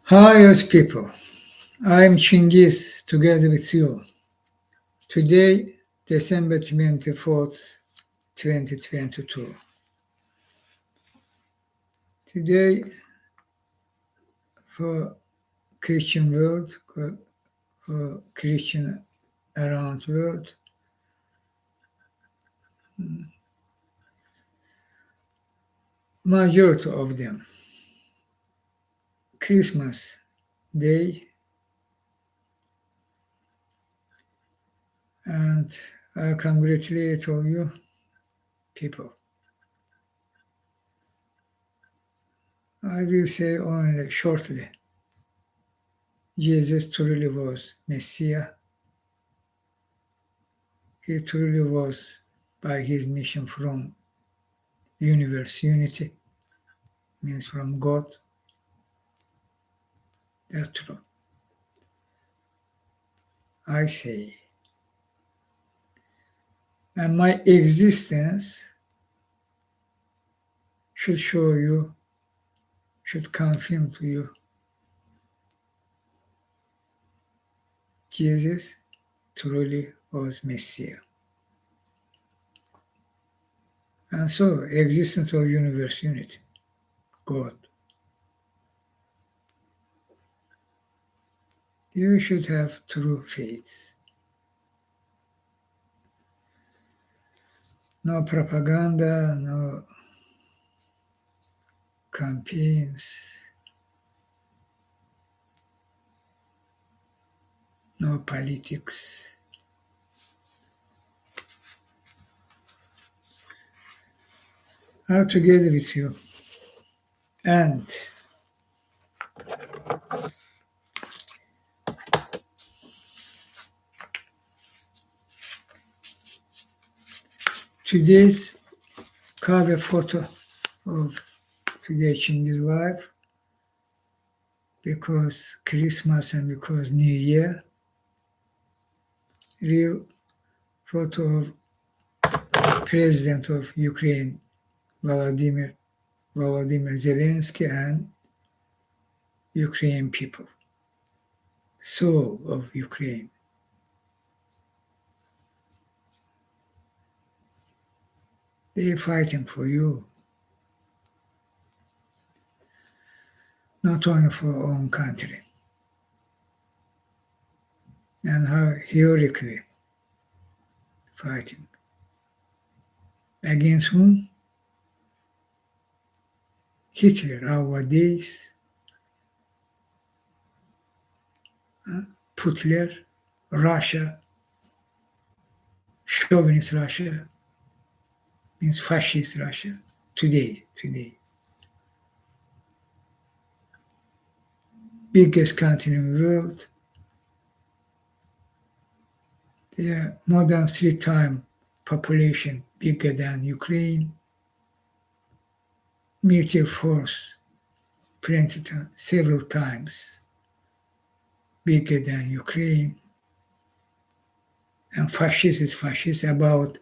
Hi, earth people. I'm Chinghiz together with you. Today, December 24th, 2022. Today, for Christian world, for Christian around world, majority of them, Christmas Day, and I congratulate all you people. I will say only shortly, Jesus truly was Messiah. He truly was by his mission from universe unity, means from God. That's true. I say. And my existence should show you, should confirm to you, Jesus truly was Messiah. And so, existence of universe unity, God. You should have true faith. No propaganda, no campaigns, no politics. I'm together with you. And today's cover photo of today's Chinghiz life, because Christmas and because New Year, real photo of President of Ukraine, Volodymyr Zelensky, and Ukrainian people, soul of Ukraine. They're fighting for you, not only for our own country. And how heroically fighting. Against whom? Hitler, our days, Putler, Russia, chauvinist Russia, means fascist Russia, today. Biggest country in the world. They are more than 3 times population bigger than Ukraine. Military force printed several times bigger than Ukraine. And fascist is fascist about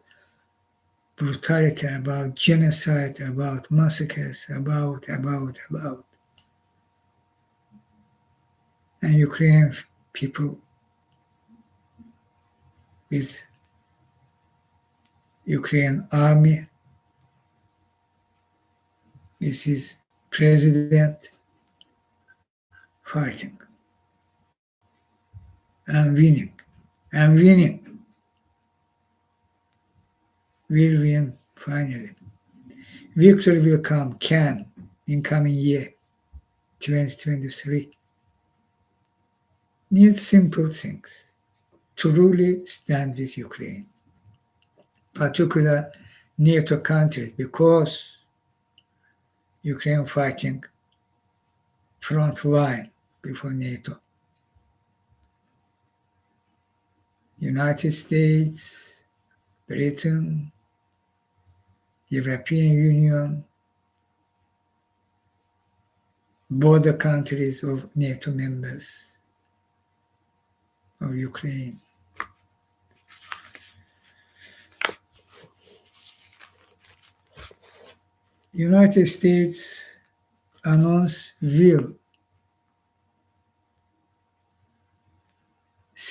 brutality, about genocide, about massacres, about. And Ukrainian people with Ukrainian army, with his president fighting and winning. Will win finally. Victory will come, can, in coming year, 2023. Needs simple things. Truly stand with Ukraine, particular NATO countries, because Ukraine fighting front line before NATO. United States, Britain, European Union, border countries of NATO members of Ukraine. United States announced will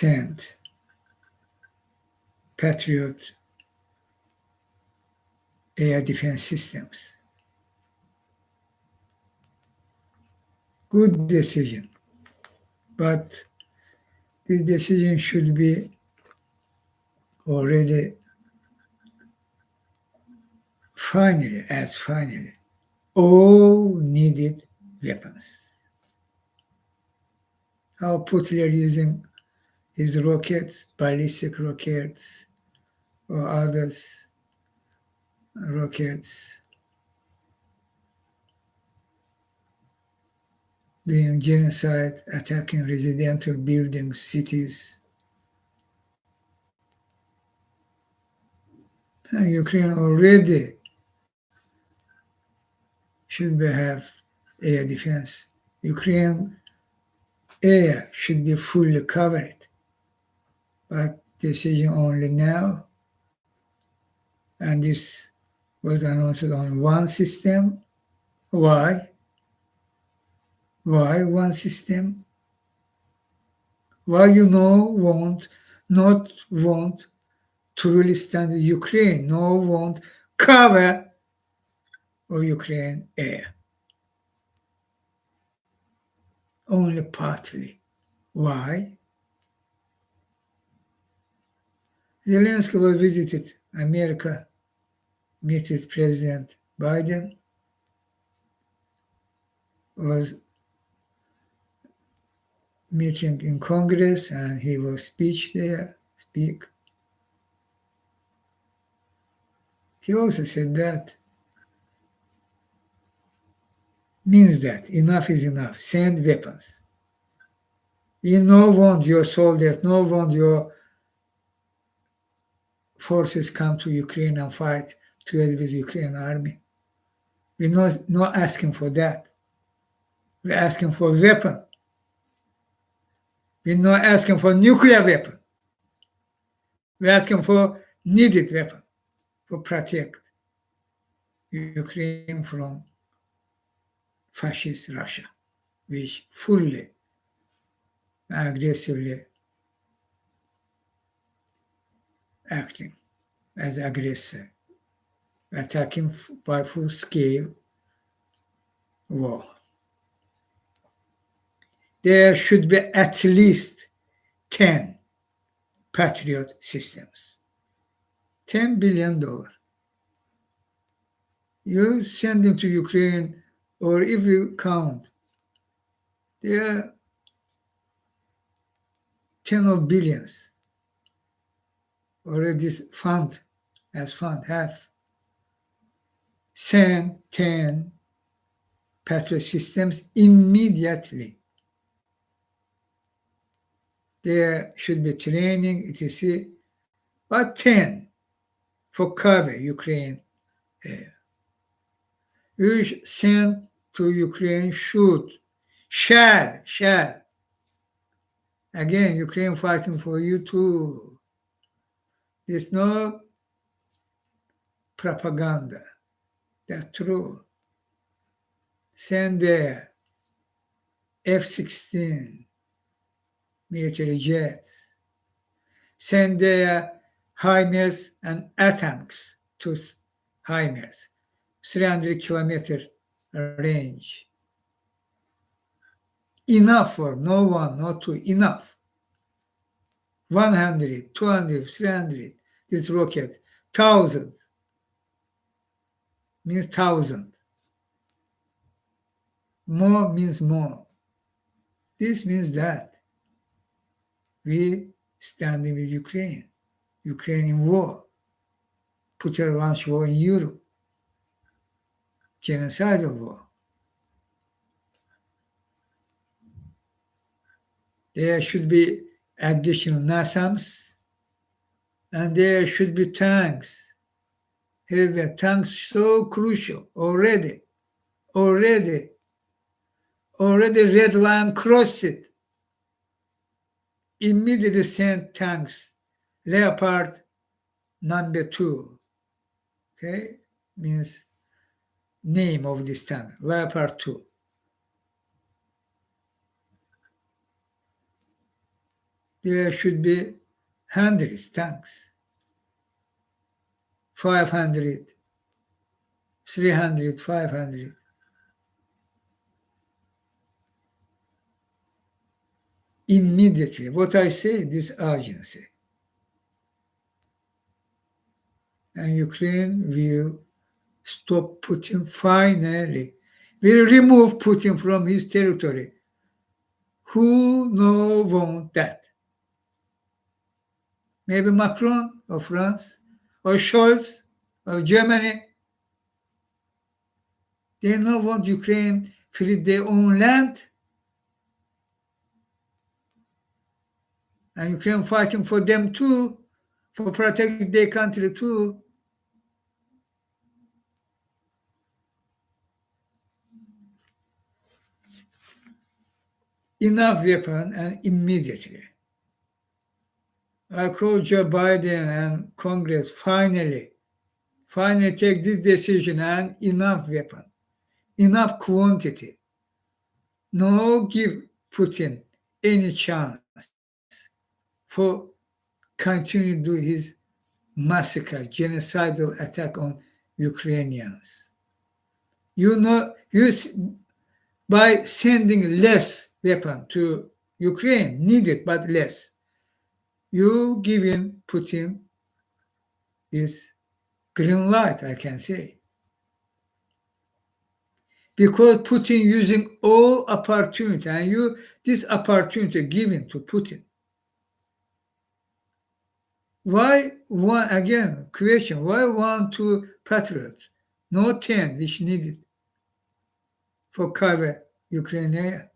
send Patriot air defense systems. Good decision. But this decision should be already finally, all needed weapons. How Putin using his rockets, ballistic rockets, or others rockets, doing genocide, attacking residential buildings, cities. And Ukraine already should have air defense. Ukraine air should be fully covered, but decision only now. And this was announced on one system. Why? Why one system? Why not want to really stand Ukraine, no want cover of Ukraine air? Only partly. Why? Zelensky was visited America, met with President Biden, was meeting in Congress, and he was speak. He also said that means that enough is enough. Send weapons. We no want your soldiers, no want your forces come to Ukraine and fight together with Ukraine army. We're not asking for that. We're asking for weapon. We're not asking for nuclear weapon. We're asking for needed weapon for protect Ukraine from fascist Russia, which fully aggressively acting as aggressor, attacking by full-scale war. There should be at least 10 Patriot systems. $10 billion. You send them to Ukraine, or if you count, there are 10 of billions already fund have send 10 Patriot systems immediately. There should be training, etc. But 10 for cover Ukraine air. You send to Ukraine shall. Again, Ukraine fighting for you too. There's no propaganda. That's true. Send there F-16 military jets. Send there HIMARS and ATACMS to HIMARS, 300-kilometer range. Enough for no one, not two, enough. 100, 200, 300, this rocket, thousands, means thousand. More means more. This means that we standing with Ukraine in war, Putin launched war in Europe, genocidal war. There should be additional NASAMS, and there should be tanks. Heavy tanks, so crucial already. Red line crossed it. Immediately sent tanks. Leopard number 2. Okay, means name of this tank, Leopard 2. there should be hundreds tanks, 500, 300, 500. Immediately, what I say, this urgency. And Ukraine will stop Putin finally, will remove Putin from his territory. Who no want that? Maybe Macron of France or Scholz of Germany. They no want Ukraine free their own land. And Ukraine fighting for them too, for protecting their country too. Enough weapon and immediately. I call Joe Biden and Congress finally take this decision and enough weapon, enough quantity. No give Putin any chance for continue to do his massacre, genocidal attack on Ukrainians. By sending less weapon to Ukraine, needed but less, you giving Putin this green light, I can say. Because Putin using all opportunity, and this opportunity given to Putin. Why one, again, question, why 1, 2 patriots, no 10, which needed for cover Ukraine?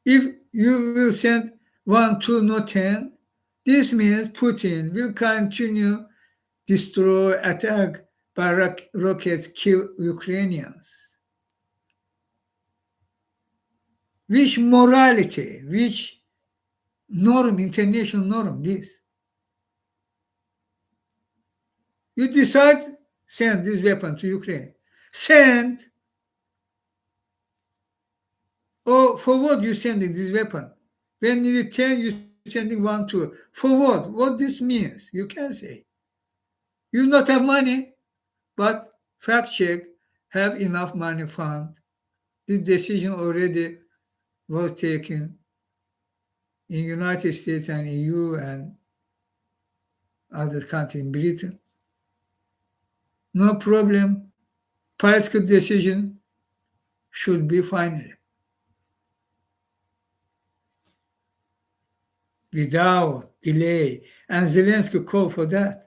If you will send 1, 2, no 10, this means Putin will continue destroy, attack by rockets, kill Ukrainians. Which morality, which norm, international norm, this? You decide, send this weapon to Ukraine. Send. Or for what you sending this weapon? When you 10, you sending 1, 2. For what? What this means? You can say. You not have money, but fact check, have enough money fund. This decision already was taken in United States and EU and other countries in Britain. No problem. Political decision should be final. Without delay. And Zelensky called for that.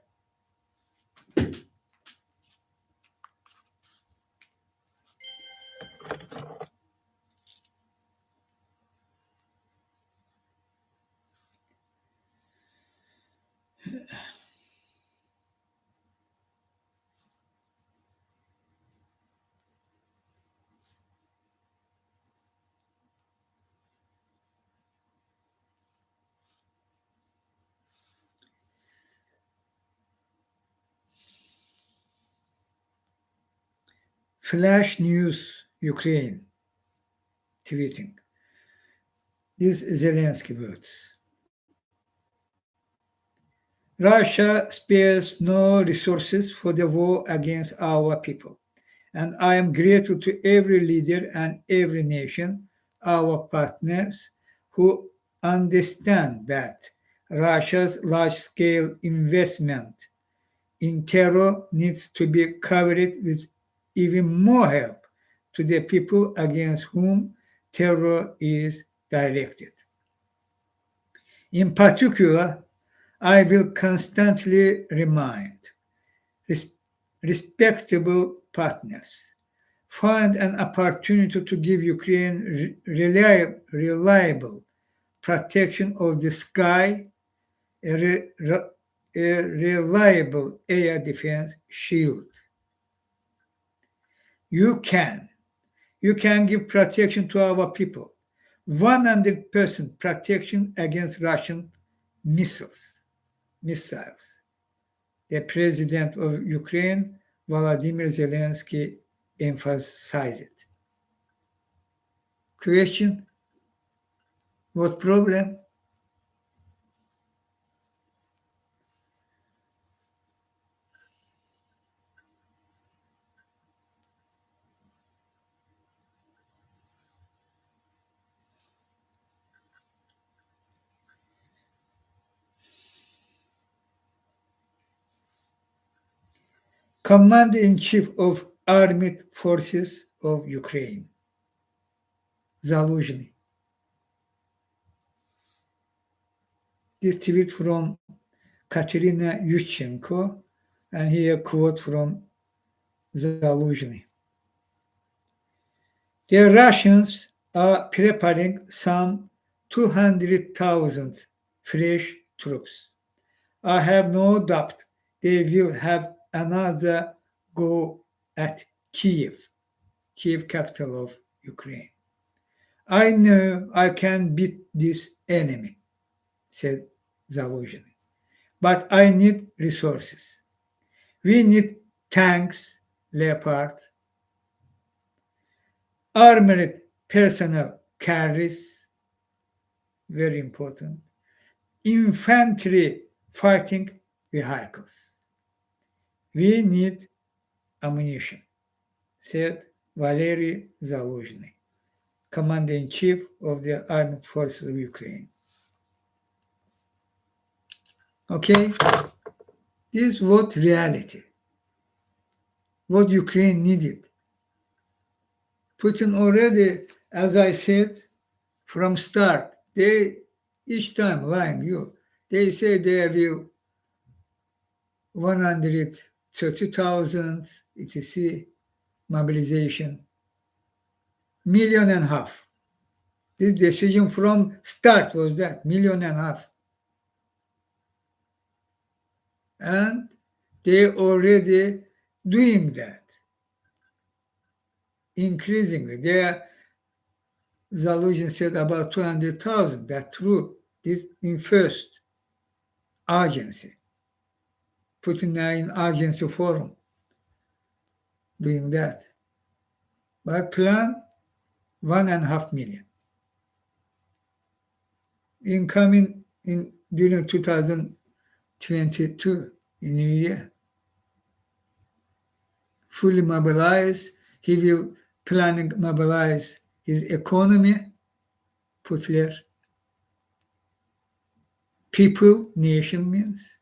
Flash news, Ukraine, tweeting. These Zelensky words. Russia spares no resources for the war against our people. And I am grateful to every leader and every nation, our partners, who understand that Russia's large-scale investment in terror needs to be covered with even more help to the people against whom terror is directed. In particular, I will constantly remind respectable partners find an opportunity to give Ukraine reliable protection of the sky, a reliable air defense shield. You can give protection to our people, 100% protection against Russian missiles. The president of Ukraine, Volodymyr Zelensky, emphasized it. Question, what problem? Commander-in-Chief of Armed Forces of Ukraine, Zaluzhny. This tweet from Katerina Yushchenko, and here a quote from Zaluzhny. The Russians are preparing some 200,000 fresh troops. I have no doubt they will have another go at Kiev, capital of Ukraine. I know I can beat this enemy, said Zaluzhny, but I need resources. We need tanks, Leopard, armored personnel carriers, very important, infantry fighting vehicles. We need ammunition, said Valery Zaluzhny, Commander-in-Chief of the Armed Forces of Ukraine. Okay, this is what reality, what Ukraine needed. Putin already, as I said, from start, they each time lying you. They say they will 130,000 etc. mobilization, 1.5 million. This decision from start was that 1.5 million. And they already doing that. Increasingly, Zaluzhny said about 200,000. That's true. This in first urgency. Putin now in urgency forum doing that. But plan 1.5 million. Incoming in during 2022 in New Year. Fully mobilized. He will planning mobilize his economy, Putler, people, nation means,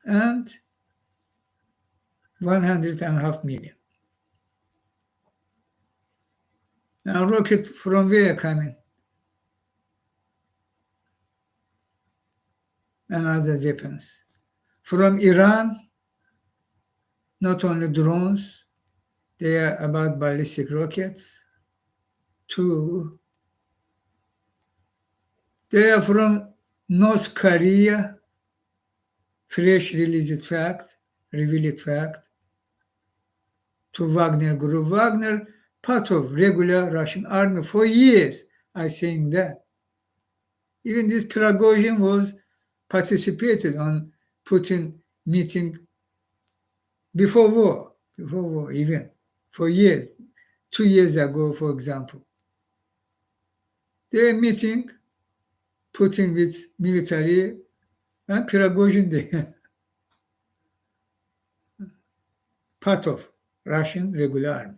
and 1.5 million. Now rocket from where coming? And other weapons. From Iran, not only drones, they are about ballistic rockets. 2, they are from North Korea, fresh released fact, revealed fact, to Wagner Group. Wagner, part of regular Russian army for years, I saying that. Even this Prigozhin was participated on Putin meeting before war even, for years. 2 years ago, for example. They were meeting Putin with military and Prigozhin there. Part of Russian regular army.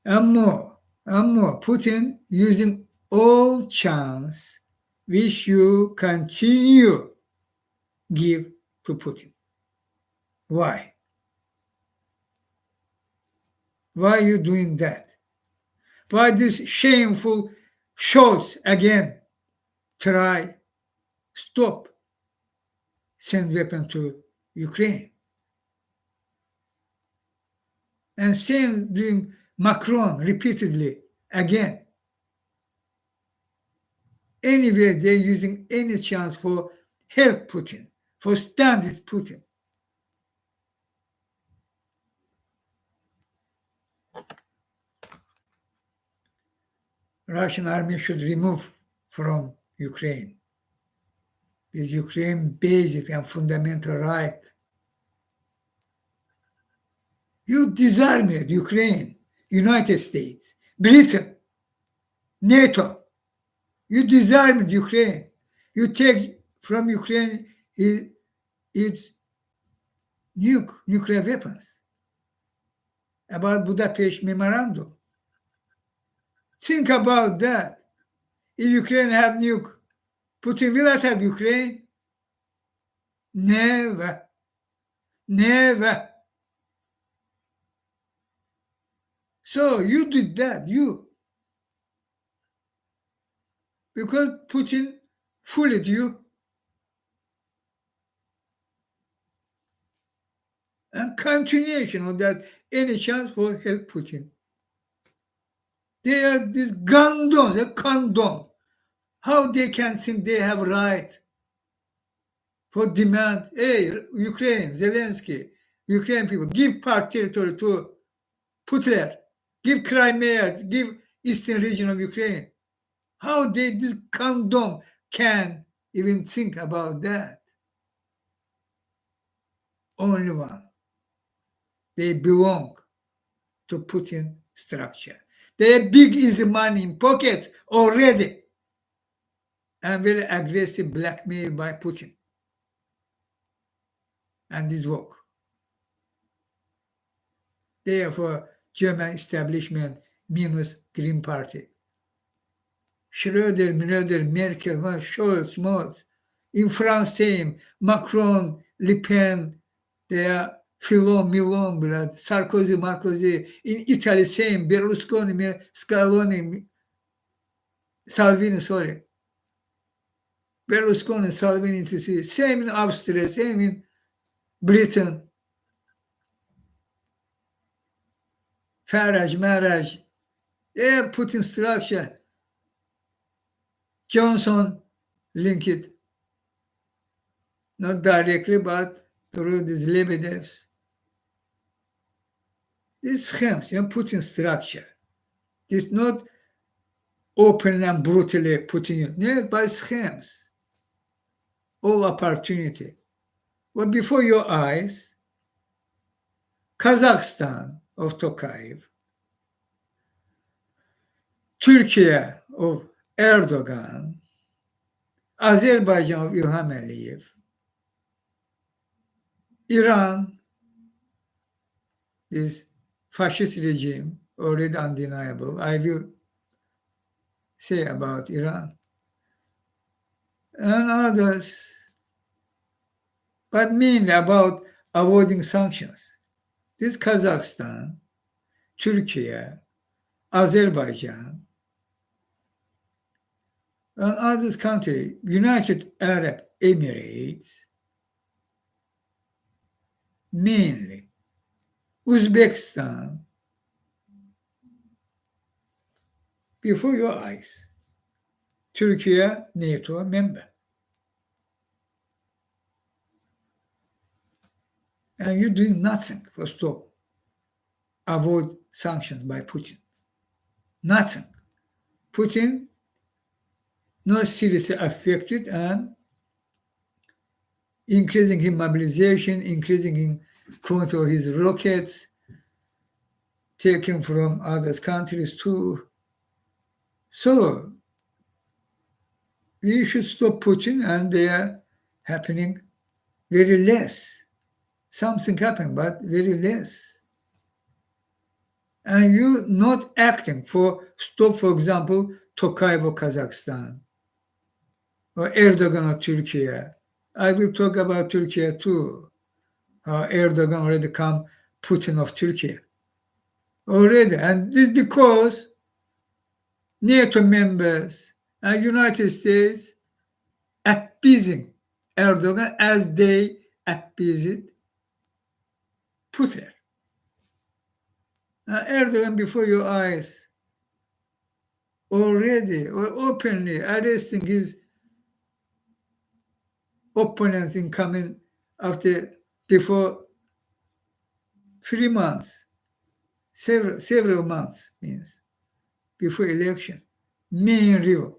And more, Putin using all chance which you continue give to Putin. Why? Why are you doing that? Why this shameful shows again try stop send weapon to Ukraine? And same doing Macron repeatedly again. Anyway, they're using any chance for help Putin, for stand with Putin. Russian army should remove from Ukraine. This Ukraine basic and fundamental right. You disarmed Ukraine, United States, Britain, NATO. You disarmed Ukraine. You take from Ukraine its nuclear weapons. About Budapest Memorandum. Think about that. If Ukraine have nuke, Putin will attack Ukraine? Never. Never. So you did that, because Putin fooled you, and continuation of that, any chance for help Putin. They are these gondons, a condom. How they can think they have right for demand? Hey, Ukraine, Zelensky, Ukraine people, give part territory to Putler, give Crimea, give eastern region of Ukraine. How they, this condom, can even think about that? Only one. They belong to Putin structure. They have big easy money in pockets already, and very aggressive blackmail by Putin. And this work. Therefore, German establishment minus Green Party. Schröder, Merkel, Scholz, Merz. In France, same. Macron, Le Pen, they are Filon, Milon, Sarkozy, Marcosi. In Italy, same. Berlusconi, Scaloni, Salvini, sorry. Berlusconi, Salvini, same in Austria, same in Britain. Farage, Marage, they are Putin structure. Johnson linked, not directly, but through these Lebedevs. These schemes, Putin structure. It's not open and brutally Putin, no, by schemes. All opportunity. Well, before your eyes, Kazakhstan of Tokayev, Turkey of Erdogan, Azerbaijan of Ilham Aliyev, Iran, this fascist regime, already undeniable. I will say about Iran and others, but mainly about avoiding sanctions. This Kazakhstan, Turkey, Azerbaijan, and other countries, United Arab Emirates, mainly Uzbekistan, before your eyes, Turkey, NATO member. And you're doing nothing for stop, avoid sanctions by Putin. Nothing. Putin not seriously affected and increasing his mobilization, increasing in quantity of his rockets, taken from other countries too. So we should stop Putin, and they are happening very less. Something happened, but very less. And you not acting for stop, for example, Tokayev of Kazakhstan or Erdogan of Turkey. I will talk about Turkey too. Erdogan already come Putin of Turkey. Already. And this because NATO members and United States appeasing Erdogan as they appeased Putin. Erdogan before your eyes already or openly arresting his opponents in coming after before 3 months, several months means before election. Main rival,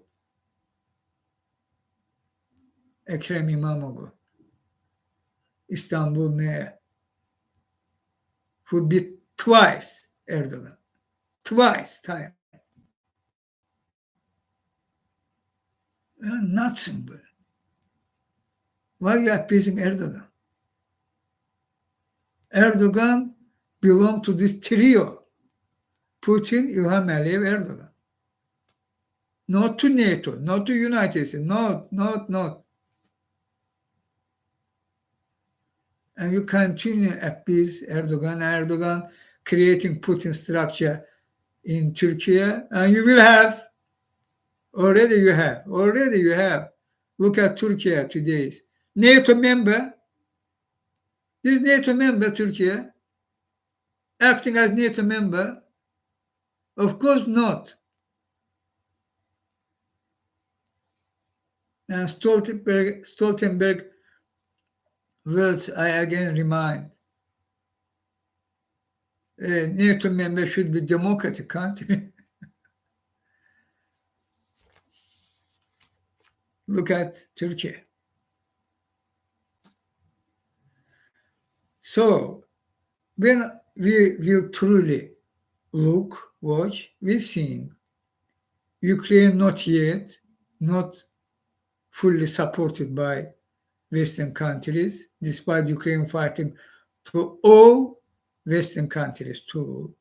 Ekrem İmamoğlu, Istanbul mayor, who beat twice Erdogan, time. Nothing but. Why are you appeasing Erdogan? Erdogan belonged to this trio, Putin, İlham Aliyev, Erdogan. Not to NATO, not to United States, not. and you continue appease Erdogan creating Putin structure in Turkey, and you will have, already you have. Look at Turkey today's NATO member. This NATO member, Turkey, acting as NATO member? Of course not. And Stoltenberg words I again remind. A NATO member should be democratic country. Look at Turkey. So when we will truly watch, we seeing Ukraine not yet, not fully supported by Western countries, despite Ukraine fighting to all Western countries too.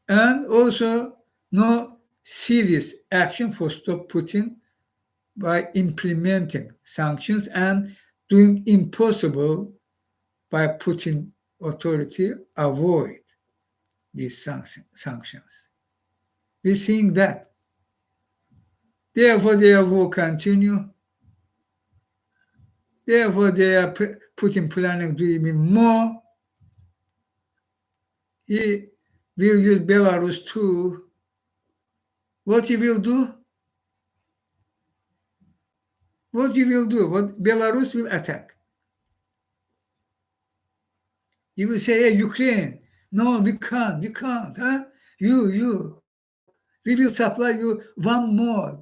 And also no serious action for stop Putin by implementing sanctions and doing impossible by Putin authority avoid these sanctions. We're seeing that. Therefore, their war continue. Therefore, they are Putin planning to do even more. He will use Belarus too. What he will do? What Belarus will attack. You will say, hey, Ukraine, no, we can't, huh? We will supply you one more.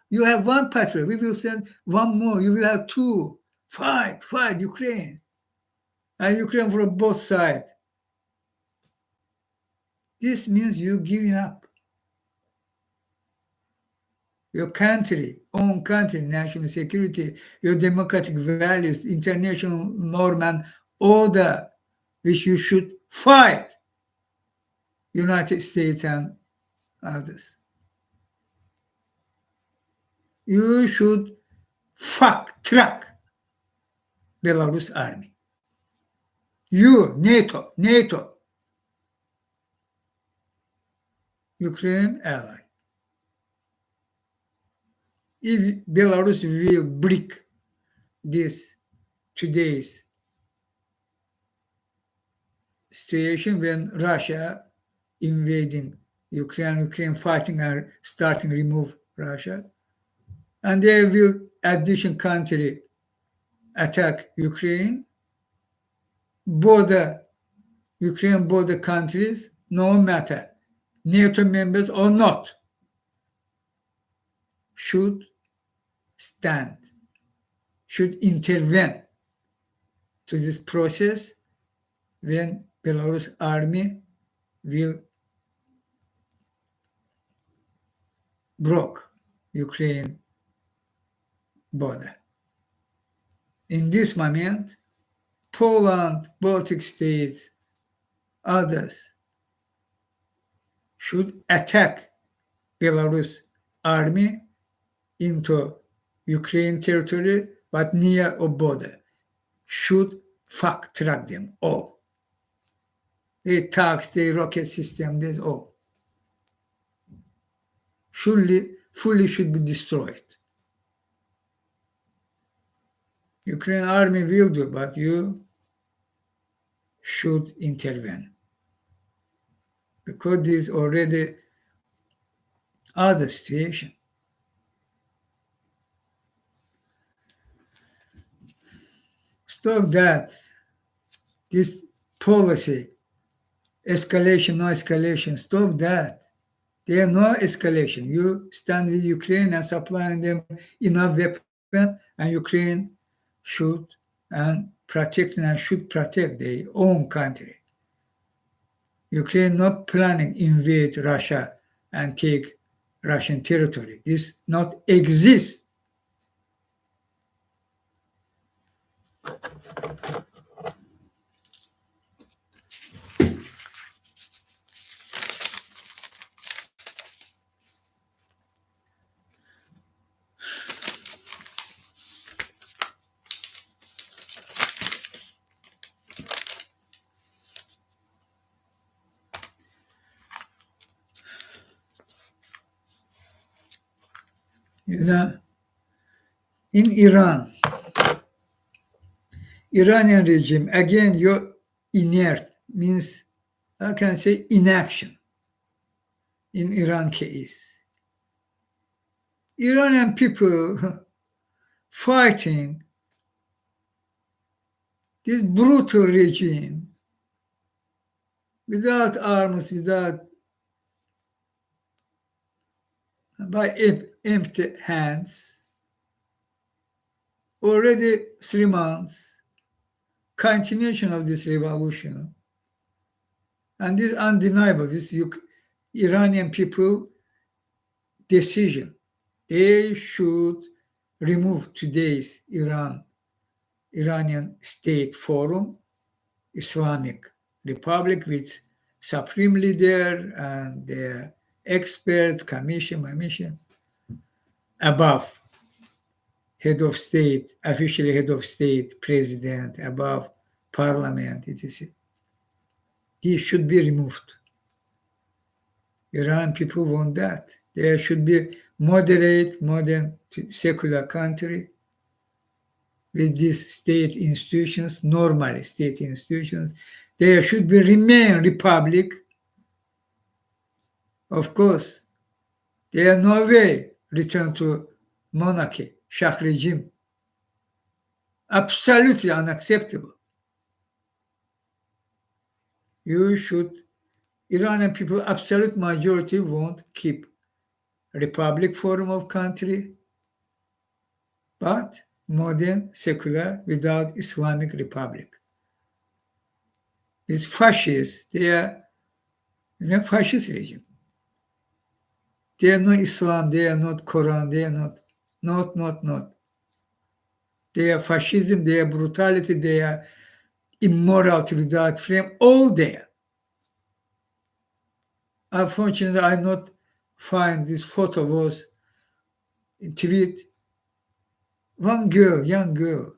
You have one patrol, we will send one more, you will have two. Fight, Ukraine. And Ukraine from both sides. This means you giving up. Your country, own country, national security, your democratic values, international norm and order, which you should fight, United States and others. You should track Belarus army. You, NATO, Ukraine ally. If Belarus will break this today's situation when Russia invading Ukraine fighting and starting remove Russia, and they will addition country attack Ukraine, Ukraine border countries, no matter NATO members or not, should stand, should intervene to this process when Belarus army will broke Ukraine border. In this moment, Poland, Baltic states, others should attack Belarus army into Ukraine territory, but near a border, should track them all. The tanks, the rocket system, there's all. Fully should be destroyed. Ukraine army will do, but you should intervene. Because this is already other situation. Stop that. This policy, escalation, no escalation, stop that. There no escalation. You stand with Ukraine and supplying them enough weapons, and Ukraine should protect their own country. Ukraine not planning invade Russia and take Russian territory. This not exist. You know, in Iran, Iranian regime, again, you're inert, means, I can say inaction in Iran case. Iranian people fighting this brutal regime without arms, by empty hands, already 3 months, continuation of this revolution. And this is undeniable, this Iranian people decision. They should remove today's Iranian State Forum, Islamic Republic with supreme leader and their experts, commission, above head of state, officially head of state, president, above parliament, etc. These should be removed. Iran people want that. There should be moderate, modern, secular country with these state institutions, normal state institutions. There should be remain republic. Of course, there are no way return to monarchy, Shah regime. Absolutely unacceptable. You should, Iranian people, absolute majority won't keep republic form of country, but modern, secular, without Islamic republic. It's fascist. They are fascist regime. They are not Islam. They are not Quran. They are not. They are fascism. They are brutality. They are immorality without frame. All there. Unfortunately, I not find this photo was in tweet. One girl, young girl,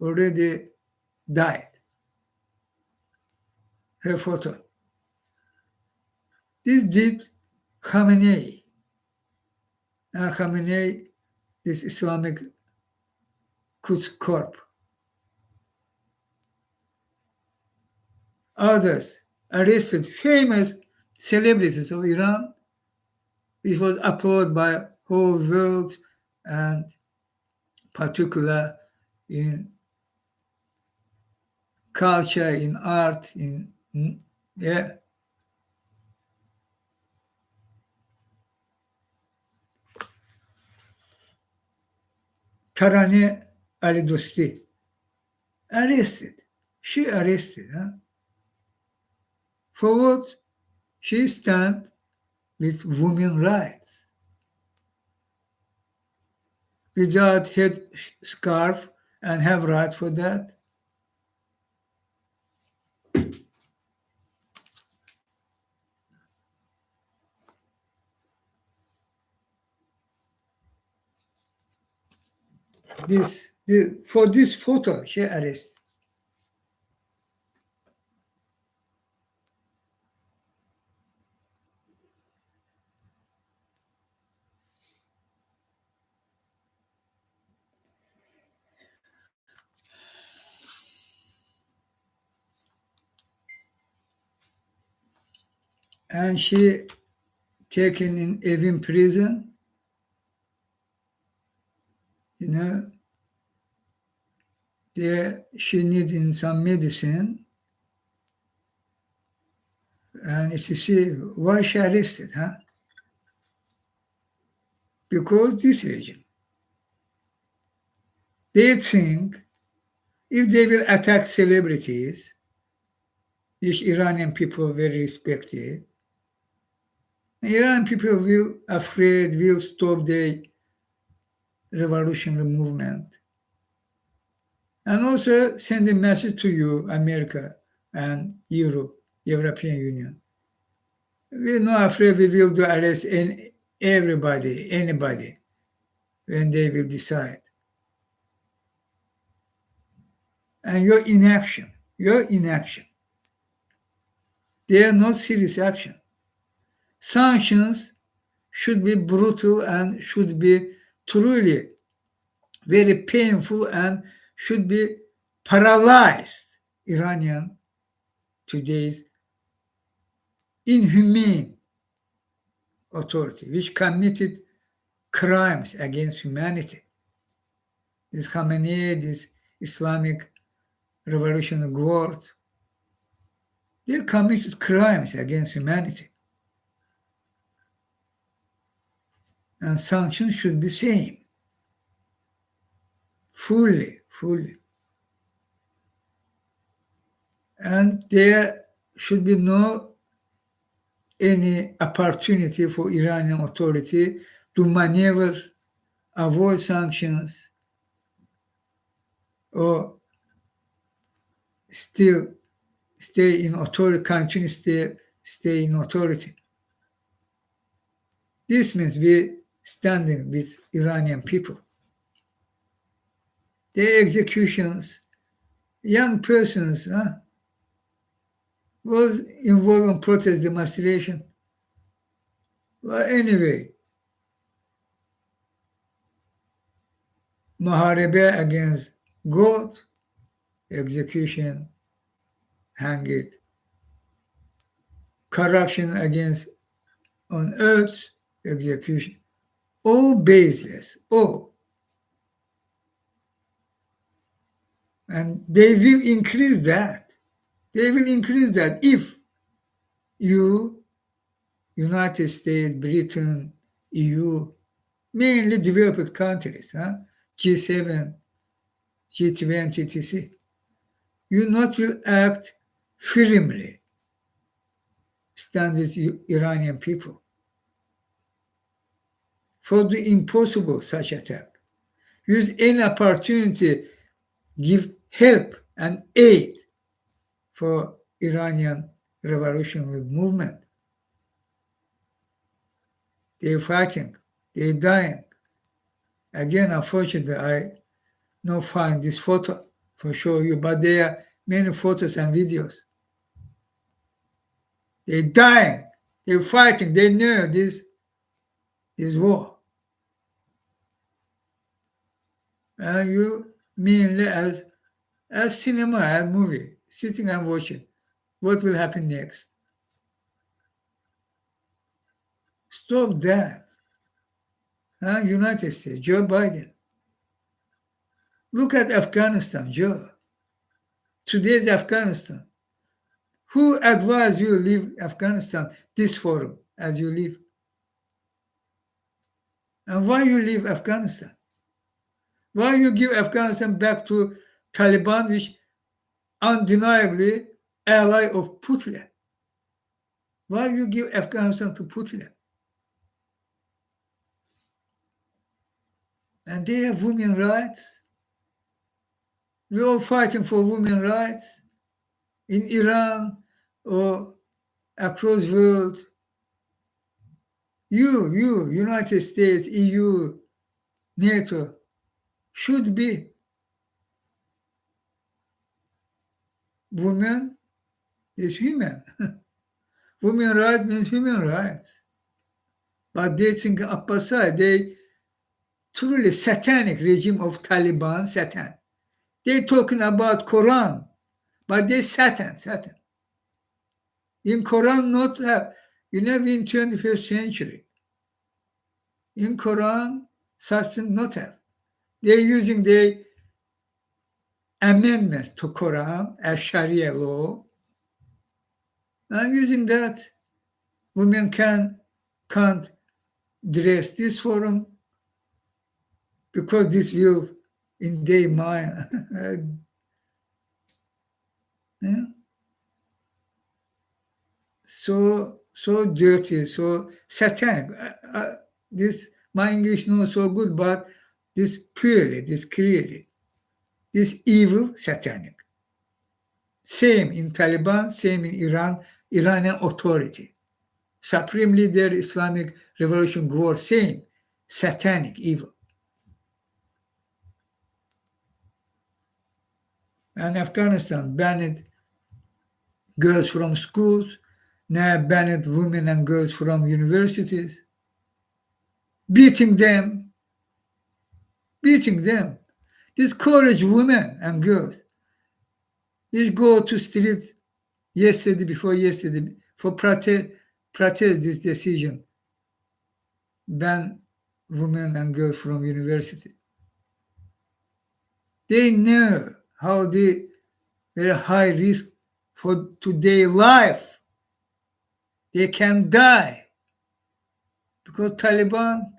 already died. Her photo. This did Khamenei. And Khamenei, this Islamic Quds Corp. Others arrested, famous celebrities of Iran. It was applauded by whole world and particular in culture, in art, yeah. Tarane Ali Dosti arrested. She arrested, huh? For what? She stand with women rights. Without head scarf and have right for that. For this photo, she arrested. And she taken in Evin prison, there she needed some medicine. And if you see, why she arrested, huh? Because this regime. They think if they will attack celebrities, these Iranian people very respected, Iranian people will afraid, will stop the revolutionary movement. And also send a message to you, America and Europe, European Union. We're not afraid we will do arrest everybody, anybody, when they will decide. And your inaction. They are not serious action. Sanctions should be brutal and should be truly very painful and should be paralyzed Iranian today's inhumane authority, which committed crimes against humanity. This Khamenei, this Islamic Revolutionary Guard, they committed crimes against humanity. And sanctions should be same. Fully. And there should be no any opportunity for Iranian authority to maneuver, avoid sanctions, or still stay in authority, continue stay in authority. This means we standing with Iranian people. Their executions, young persons was involved in protest demonstration. But anyway, Muharebe against God, execution, hanged. Corruption against on earth, execution. All baseless, all. And they will increase that. They will increase that if you, United States, Britain, EU, mainly developed countries, G7, G20, etc., you not will act firmly, stand with Iranian people for the impossible such attack. Use any opportunity, give help and aid for Iranian revolutionary movement. They're fighting, they're dying. Again, unfortunately, I not find this photo for show you, but there are many photos and videos. They're dying, they're fighting, they know this war. And you mainly as cinema, as movie, sitting and watching. What will happen next? Stop that. United States, Joe Biden. Look at Afghanistan, Joe. Today's Afghanistan. Who advised you leave Afghanistan, this forum, as you leave? And why you leave Afghanistan? Why you give Afghanistan back to Taliban, which undeniably ally of Putin? Why you give Afghanistan to Putin? And they have women rights. We're all fighting for women rights in Iran or across the world. You, United States, EU, NATO, should be. Women is human. Women rights means human rights. But they think opposite. They truly satanic regime of Taliban, Satan. They talking about Quran, but they Satan. In Quran, not in 21st century. In Quran, such not have. They're using the amendments to Quran as Sharia law. And using that, women can't dress this forum because this will in their mind. Yeah. So dirty, so satanic. This my English not so good, but this purely, this clearly, this evil, satanic. Same in Taliban, same in Iran, Iranian authority. Supreme leader, Islamic Revolution Guard, same, satanic, evil. And Afghanistan banned girls from schools, now banned women and girls from universities. beating them. These college women and girls, they go to street before yesterday, for protest this decision, ban women and girls from university. They know how they very high risk for today life. They can die because Taliban,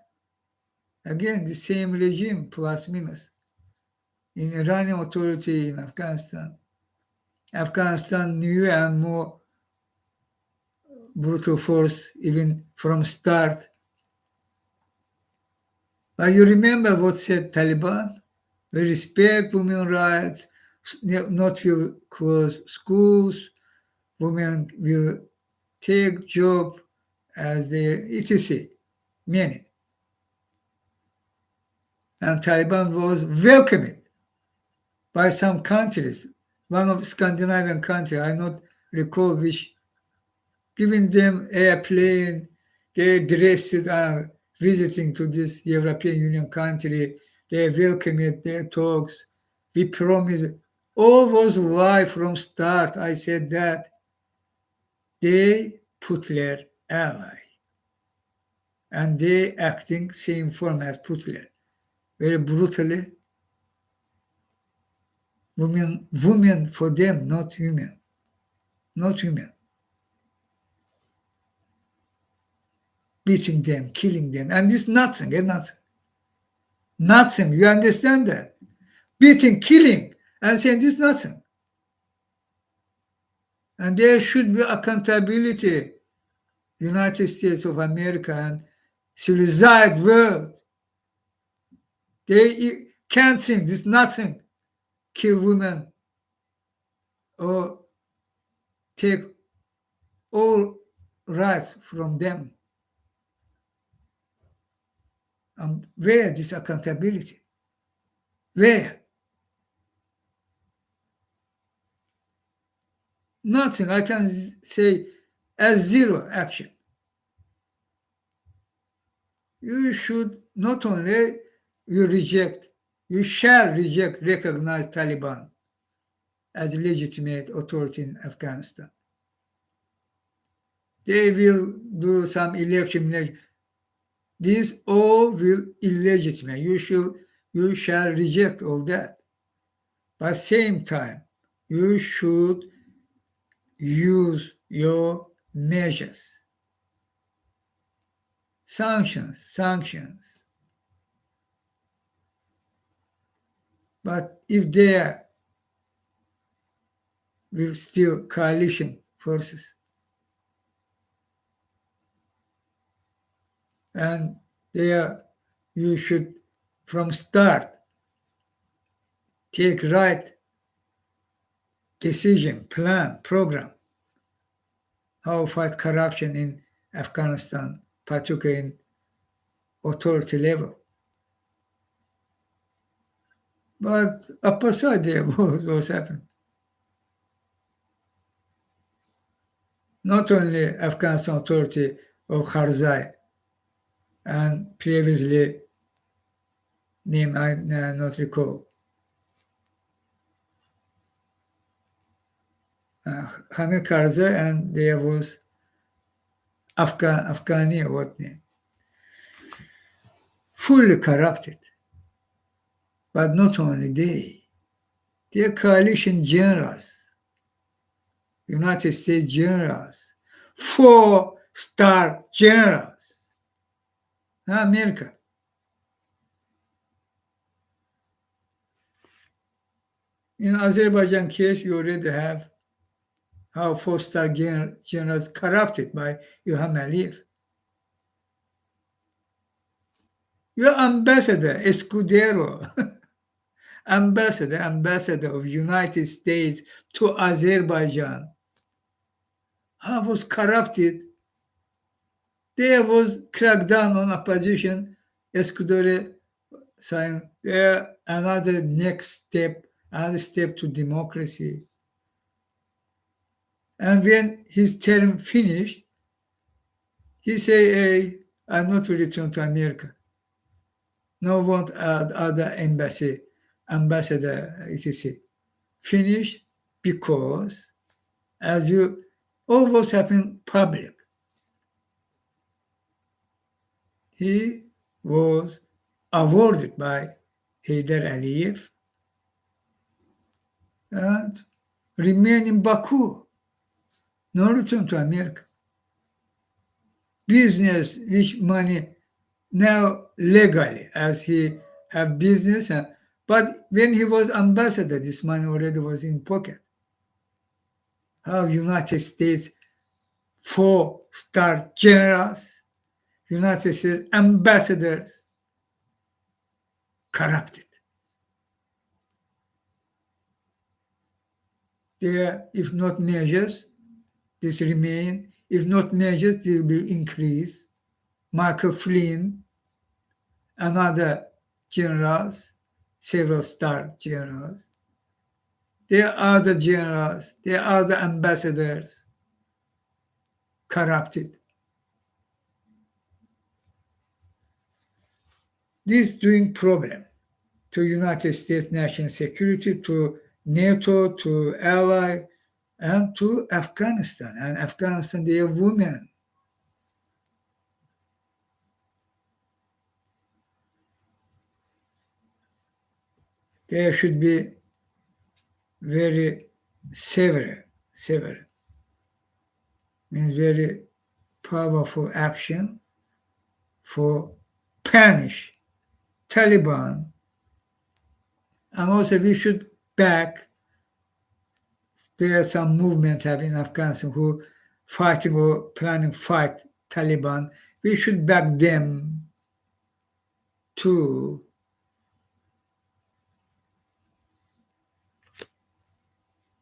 again, the same regime plus minus in Iranian authority in Afghanistan. Afghanistan new and more brutal force even from start. But you remember what said Taliban? We respect women's rights, not will close schools, women will take job as their etc. Many. And Taliban was welcomed by some countries. One of Scandinavian country, I not recall which, giving them airplane, they dressed visiting to this European Union country, they welcomed their talks. We promised, all was live from start. I said that they Putler ally. And they acting same form as Putler. Very brutally. Women for them, not human. Not human. Beating them, killing them. And this nothing, nothing. Nothing. You understand that? Beating, killing, and saying this nothing. And there should be accountability. United States of America and civilized world. They can't think this nothing. Kill women or take all rights from them. Where this accountability? Where? Nothing. I can say as zero action. You should not only you shall recognize Taliban as legitimate authority in Afghanistan. They will do some election. These all will illegitimate. You shall reject all that. But same time, you should use your measures. Sanctions. But if there will still coalition forces, and there you should from start take right decision, plan, program, how fight corruption in Afghanistan, particularly in authority level. But opposite there was happening. Not only Afghanistan authority of Karzai and previously name I not recall. Hamid Karzai, and there was Afghani, what name? Fully corrupted. But not only their coalition generals, United States generals, 4-star generals, America. In Azerbaijan case, you already have how 4-star generals corrupted by Ilham Aliyev. Your ambassador, Escudero, ambassador of United States to Azerbaijan, how was corrupted. There was crackdown on opposition. Escudero saying there another step to democracy. And when his term finished, he said, hey, I'm not return to America. No want other ambassador, etc. Finished because, as you all what's happening public, he was awarded by Heydar Aliyev and remain in Baku, no return to America. Business, which money now legally, as he have business, but when he was ambassador, this money already was in pocket. How United States 4-star generals, United States ambassadors, corrupted. There, if not measures, this remain. If not measures, they will increase. Michael Flynn and other generals, several star generals. There are the generals, there are the ambassadors, corrupted. This doing problem to United States national security, to NATO, to ally, and to Afghanistan. And Afghanistan, they are women. There should be very severe, means very powerful action for punish Taliban. And also we should back, there are some movement in Afghanistan who fighting or planning fight Taliban. We should back them too.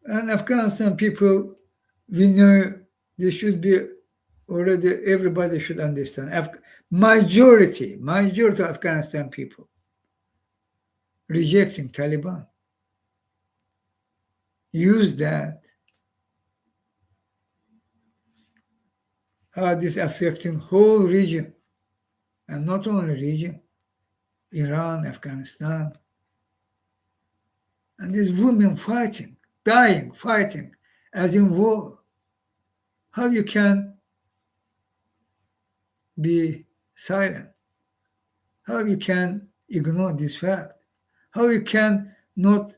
And Afghanistan people, we know they should be already, everybody should understand. Majority of Afghanistan people rejecting Taliban. Use that. How this affecting whole region, and not only region, Iran, Afghanistan. And these women fighting, dying, fighting, as in war. How you can be silent? How you can ignore this fact? How you can not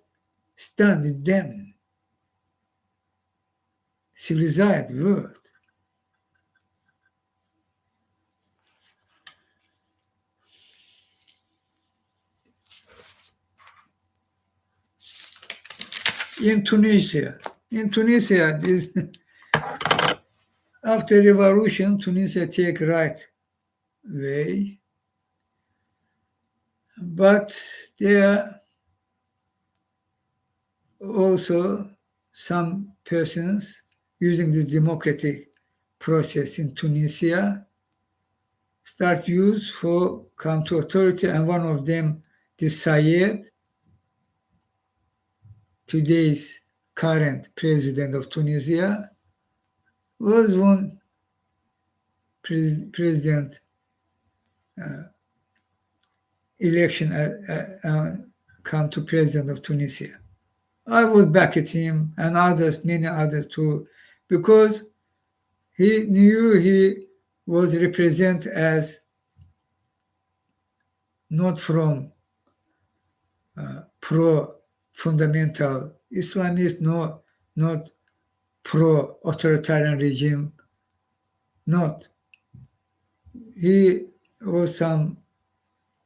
stand with them? Civilized world. In Tunisia, this after revolution, Tunisia take right way, but there are also some persons using the democratic process in Tunisia start use for come to authority, and one of them, this Sayed, today's current president of Tunisia, was one president election come to president of Tunisia. I would back at him and others, many others too, because he knew he was represented as not from pro-fundamental Islamist, no, not pro-authoritarian regime, not. He was some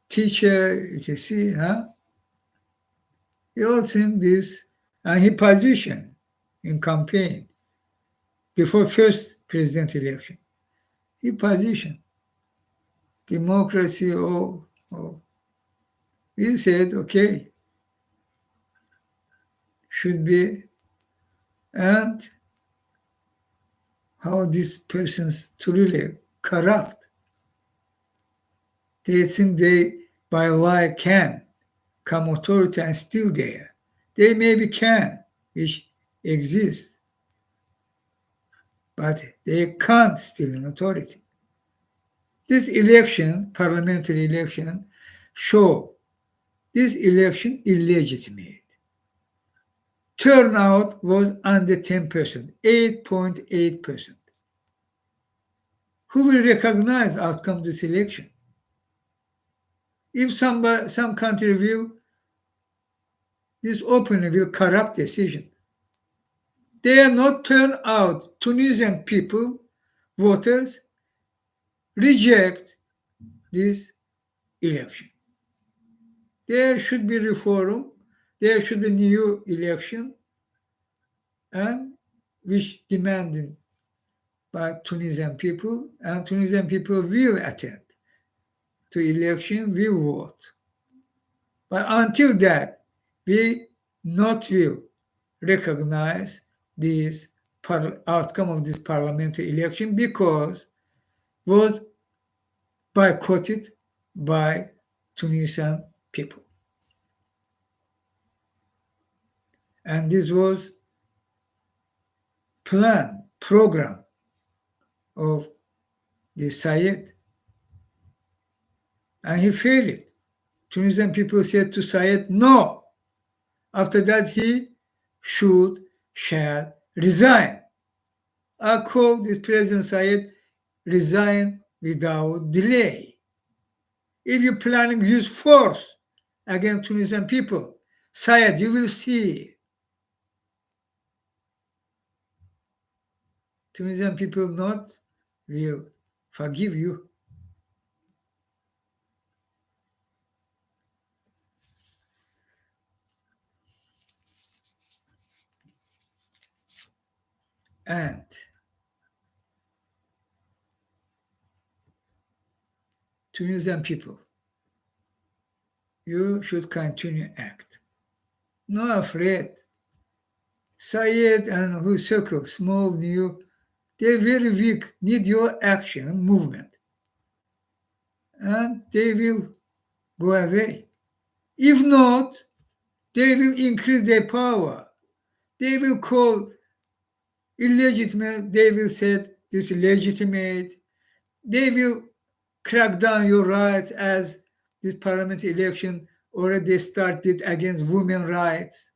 teacher, you see, huh? He all think this, and he positioned in campaign before first president election. He positioned democracy, he said, okay, should be, and how these persons truly corrupt. They think they, by lie, can come authority and still there. They maybe can, which exists, but they can't still in authority. This election, parliamentary election, show this election illegitimate. Turnout was under 10%, 8.8%. Who will recognize outcome of this election? If some country will, this openly will corrupt decision. They are not turned out. Tunisian people, voters, reject this election. There should be reform. There should be new election, and which demanded by Tunisian people, and Tunisian people will attend to election, will vote. But until that, we not will recognize this outcome of this parliamentary election because was boycotted by Tunisian people. And this was program of the Sayed. And he failed it. Tunisian people said to Sayed, no. After that, he shall resign. I call this President Sayed resign without delay. If you're planning to use force against Tunisian people, Sayed, you will see Tunisian people not will forgive you. And Tunisian people, you should continue act. Not afraid. Sayed and who circle, small, new, they're very weak, need your action, movement. And they will go away. If not, they will increase their power. They will call illegitimate, they will say this legitimate. They will crack down your rights as this parliamentary election already started against women's rights.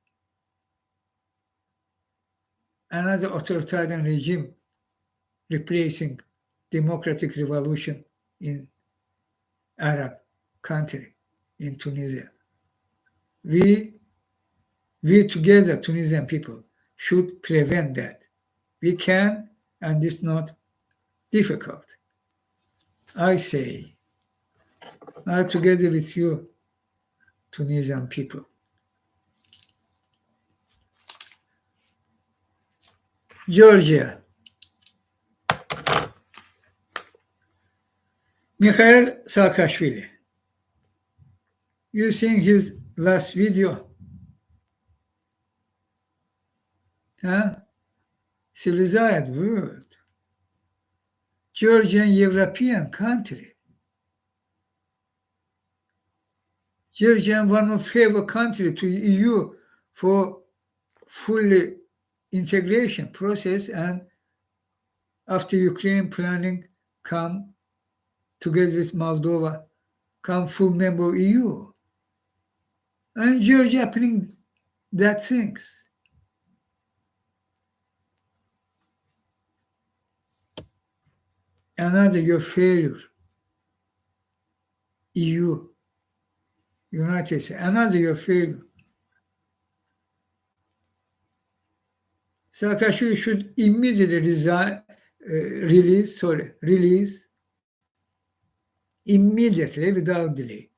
Another authoritarian regime replacing democratic revolution in Arab country, in Tunisia. We together, Tunisian people, should prevent that. We can, and it's not difficult. I say, I together with you, Tunisian people. Georgia. Mikhail Saakashvili. You seen his last video? Huh? Civilized world. Georgian European country. Georgia one of favorite country to EU for fully integration process, and after Ukraine planning come together with Moldova, come full member of EU. And Georgia happening that things. Another your failure. EU, United States, another your failure. Saakashvili should immediately release immediately without delay.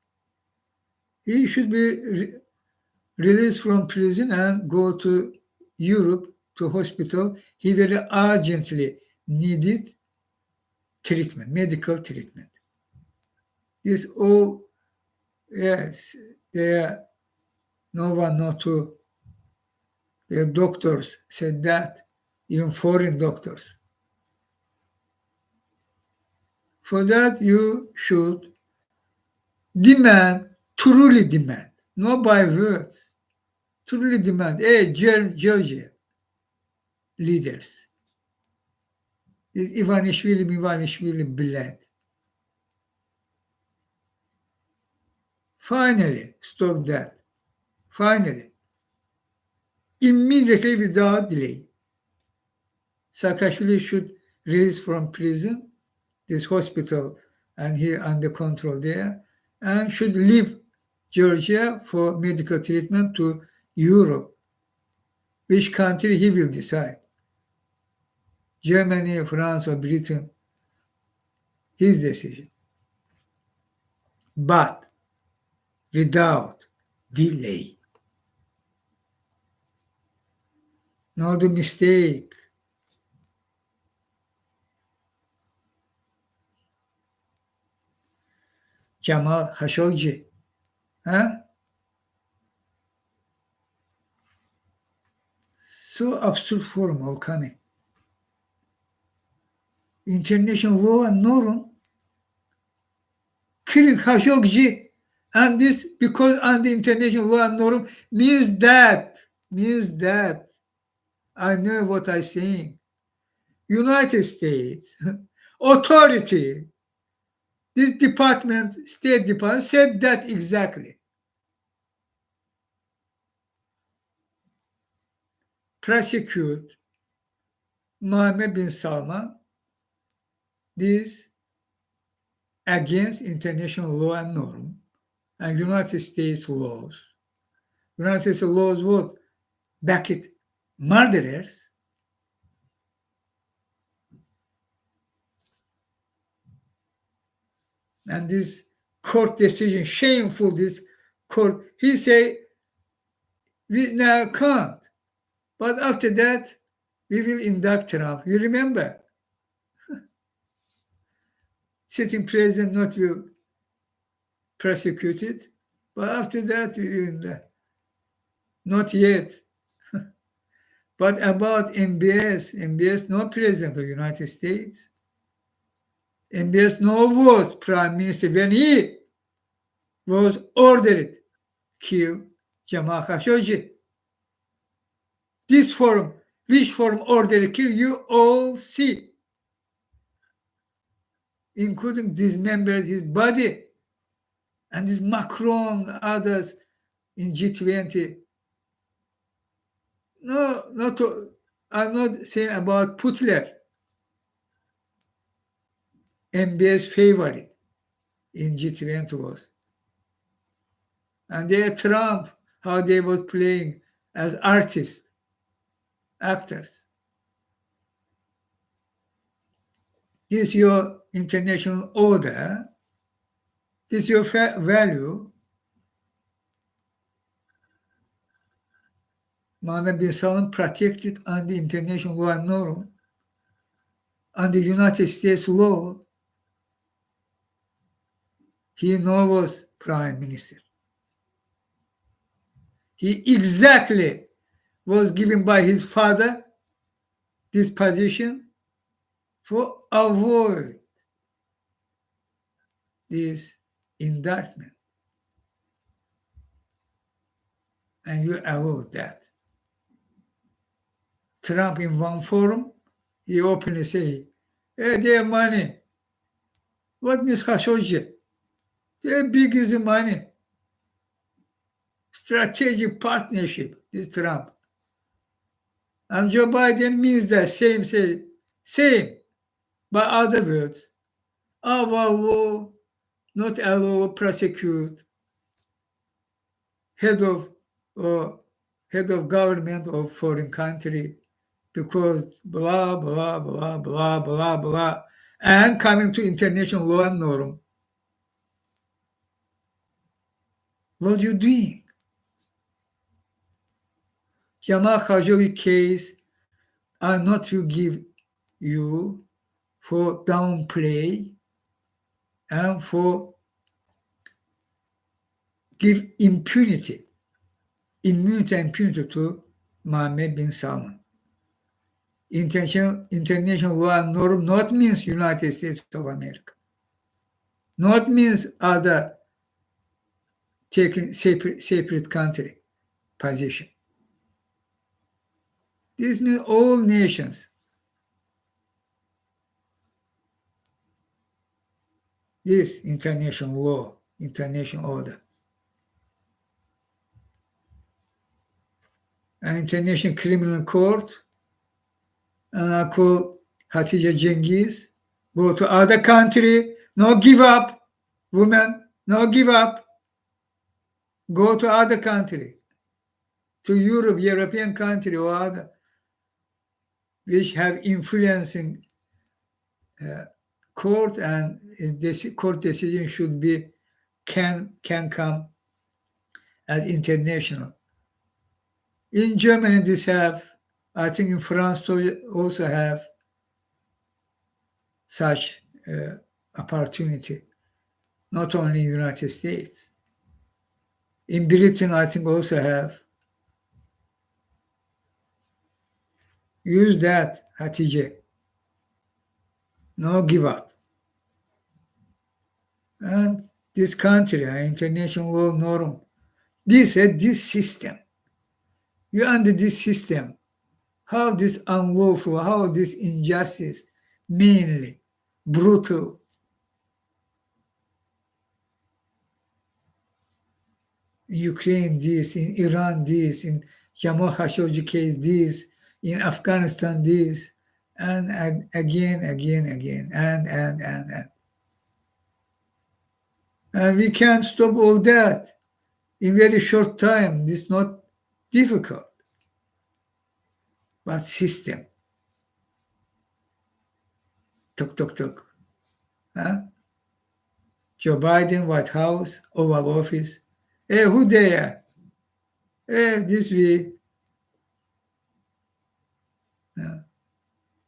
He should be released from prison and go to Europe, to hospital. He very urgently needed treatment, medical treatment. This all, yes, there, no one not to, the doctors said that, even foreign doctors. For that, you should demand, truly demand, not by words, truly demand, hey, Georgia leaders, this Ivanishvili blood. Finally, stop that. Finally, immediately without delay, Saakashvili should release from prison, this hospital, and he under control there, and should leave Georgia for medical treatment to Europe, which country he will decide. Germany, France, or Britain, his decision. But without delay. Not a mistake. Jamal Khashoggi. Huh? So absurd form Volcanic. International law and norm killing Khashoggi, and this because under international law and norm means that I know what I'm saying. United States authority, this department, State Department, said that exactly. Prosecute Mohammed bin Salman this against international law and norm and United States laws. United States laws would back it murderers. And this court decision, shameful, this court, he say, we now can't. But after that, we will induct Trump. You remember? Sitting president not will prosecute it. But after that, we will induct. Not yet. But about MBS no president of the United States. MBS no was prime minister when he was ordered kill Jamal Khashoggi. This forum, which forum ordered kill, you all see, including dismembered his body, and this Macron, others in G20. No, I'm not saying about Putler, MBS favorite in G20 was. And there Trump, how they was playing as artists, actors. This is your international order. This is your value. Mohammed bin Salman protected under international law and norm, under United States law. He now was prime minister. He exactly was given by his father this position for avoid this indictment. And you avoid that. Trump in one forum, he openly say, hey, their money. What means Khashoggi? Their big is the money. Strategic partnership, this Trump. And Joe Biden means that same, by other words. Our law not allow prosecute head of government of foreign country because blah, blah, blah, blah, blah, blah, and coming to international law and norm. What are you doing? Jamal Khashoggi case are not to give you for downplay and for give immunity to Mohammed bin Salman. International law and norm not means United States of America. Not means other taking separate country position. This means all nations. This international law, international order. an international criminal court, and I call Hatice Chinghiz, go to other country, no give up, women, no give up, go to other country, to Europe, European country or other, which have influencing court, and this court decision should be can come as international. In Germany, this have, I think in France also have such opportunity, not only in United States. In Britain, I think also have. Use that, Hatice. No give up. And this country, international law norm, this system, you under this system, how this unlawful, how this injustice, mainly brutal, in Ukraine this, in Iran this, in Jamal Khashoggi case this, in Afghanistan this, and again, and. And we can't stop all that in very short time. This is not difficult, but system. Tuk. Huh? Joe Biden, White House, Oval Office. Hey, who there? Hey, this way.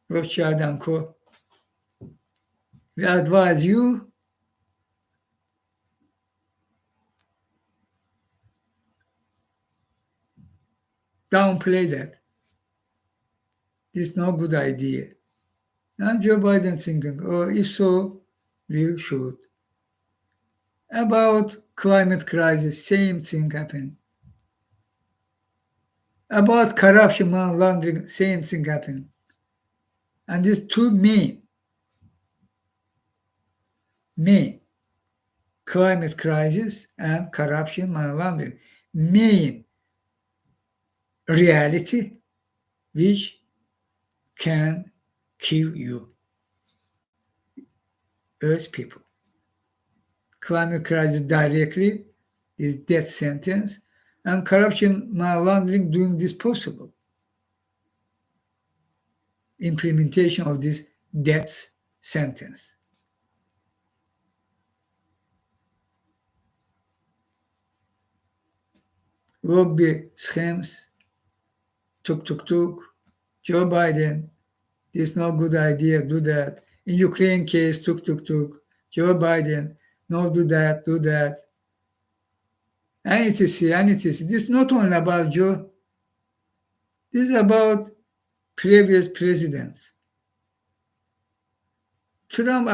Rothschild and Co. We advise you downplay that. This is no good idea. And Joe Biden thinking, oh, if so, we should. About climate crisis, same thing happened. About corruption, money laundering, same thing happened. And these two main climate crisis and corruption, money laundering, main reality which can kill you, Earth people. Climate crisis directly is death sentence, and corruption, money laundering doing this possible. Implementation of this death sentence. Lobby schemes, tuk. Joe Biden, this is no good idea, do that. In Ukraine case, tuk. Joe Biden, no, do that. And etc. This is not only about Joe. This is about previous presidents. Trump,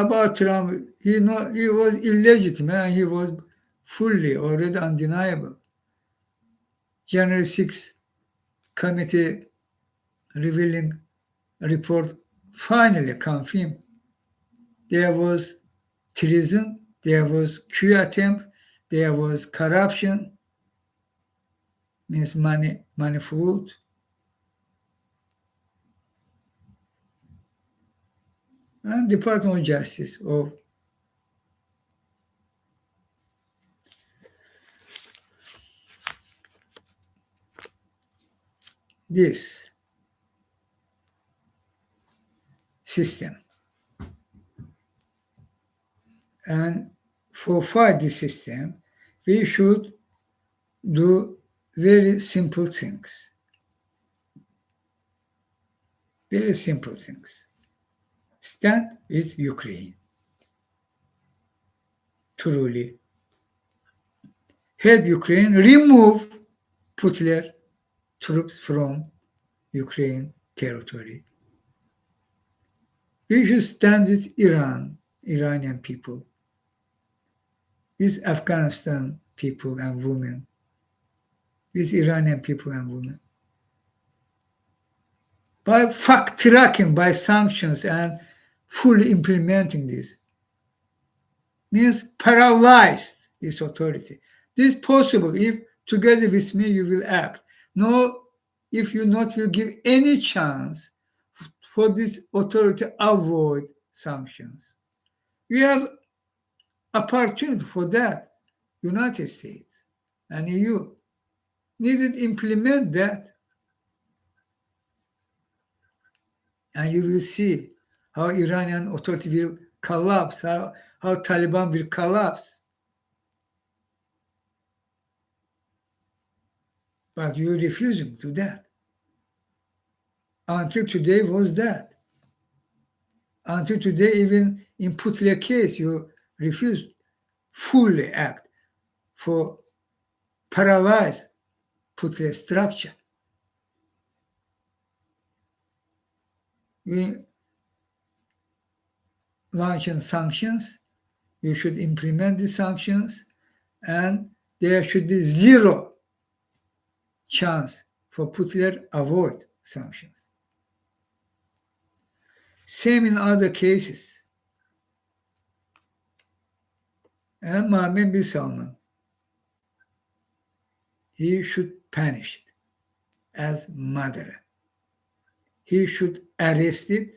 he was illegitimate. He was fully already undeniable. January 6th committee revealing report finally confirmed there was treason, there was coup attempt, there was corruption, means money flowed. And Department of Justice of this system. And for fight this system, we should do very simple things. Very simple things. Stand with Ukraine. Truly. Help Ukraine remove Putler troops from Ukraine territory. We should stand with Iranian people, with Afghanistan people and women, with Iranian people and women. By fact tracking, by sanctions and fully implementing this, means paralyzed this authority. This is possible if together with me you will act. No if you not will give any chance for this authority to avoid sanctions. You have opportunity for that. United States and EU needed implement that, and you will see how Iranian authority will collapse, how Taliban will collapse. But you refusing to that. Until today was that. Until today, even in Putler case, you refused fully act for paralyze Putler structure. We launching sanctions, you should implement the sanctions, and there should be zero chance for Putler avoid sanctions. Same in other cases. And Mohammed bin Salman, he should punished as murderer. He should arrested,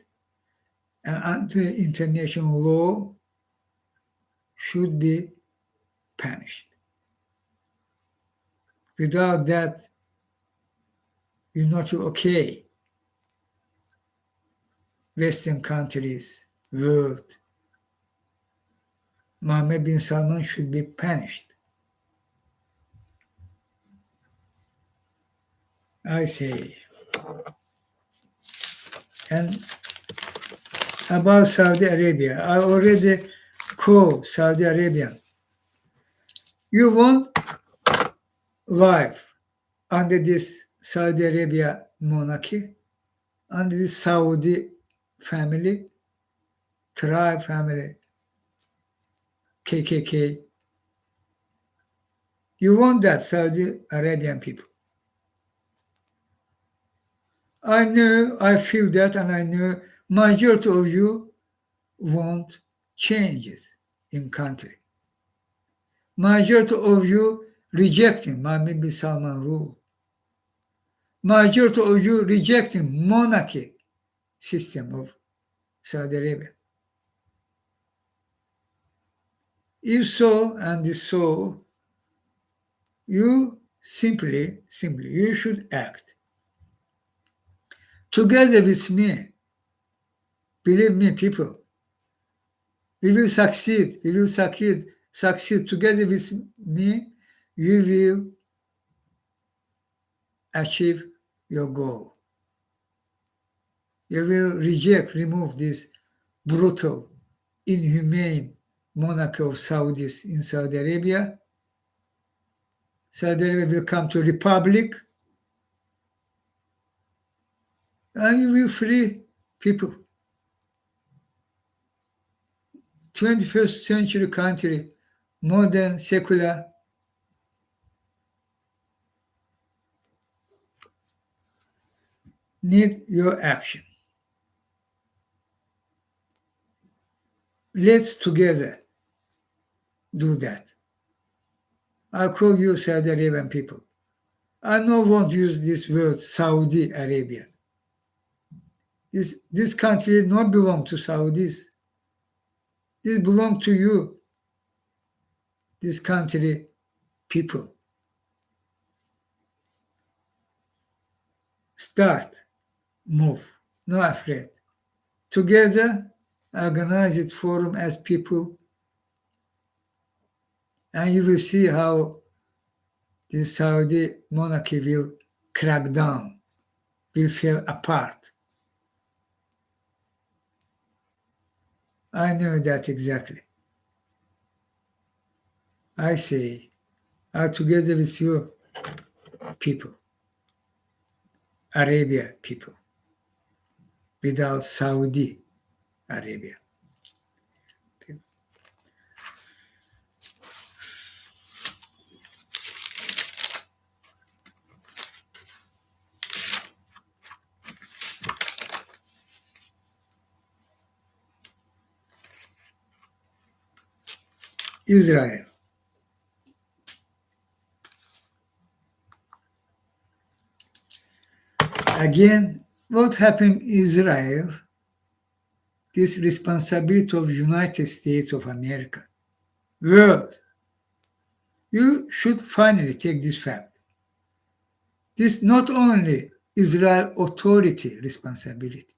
and under international law should be punished. Without that, you're not okay. Western countries, world, Mohammed bin Salman should be punished. I say. And about Saudi Arabia, I already called Saudi Arabia. You want life under this Saudi Arabia monarchy, under this Saudi family, tribe family, KKK. You want that, Saudi Arabian people. I know, I feel that, and I know majority of you want changes in country. Majority of you rejecting Mohammed bin Salman rule. Majority of you rejecting monarchy system of Saudi Arabia. If so, and so, you simply, you should act. Together with me, believe me, people, we will succeed. We will succeed. Together with me, you will achieve your goal. You will remove this brutal, inhumane monarchy of Saudis in Saudi Arabia. Saudi Arabia will come to republic, and you will free people. 21st century country, modern, secular, need your action. Let's together do that. I call you Saudi Arabian people. I no want to use this word Saudi Arabia. This country not belong to Saudis. This belong to you, this country people. Start, move, not afraid. Together, organize it forum as people, and you will see how the Saudi monarchy will crack down, will fall apart. I know that exactly. I say, together with you people, Arabia people, without Saudi Arabia. Israel. Again, what happened in Israel, this responsibility of United States of America. World, you should finally take this fact. This not only Israel authority responsibility.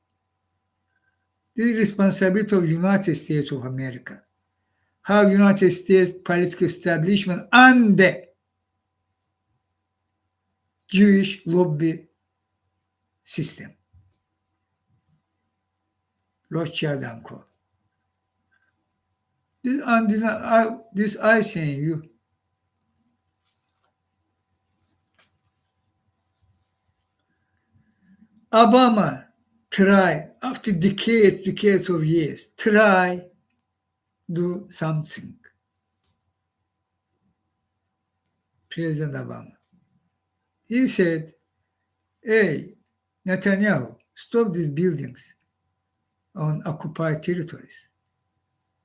This is responsibility of United States of America. How United States political establishment and the Jewish lobby system. Rothschild and Co. This I saying you. Obama try after decades of years, try do something. President Obama. He said, hey, Netanyahu, stop these buildings on occupied territories.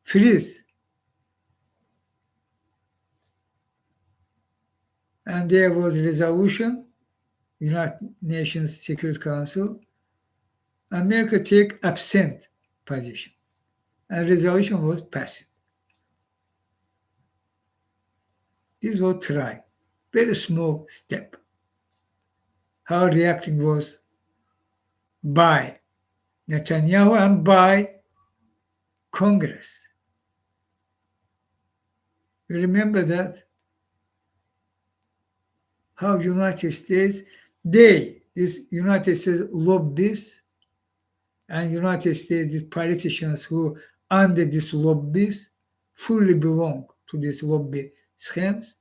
Freeze. And there was a resolution, United Nations Security Council, America take absent position. And resolution was passed. This was try. Very small step. How reacting was by Netanyahu and by Congress. You remember that? How United States, these United States lobbyists and United States these politicians who under these lobbies fully belong to these lobby schemes,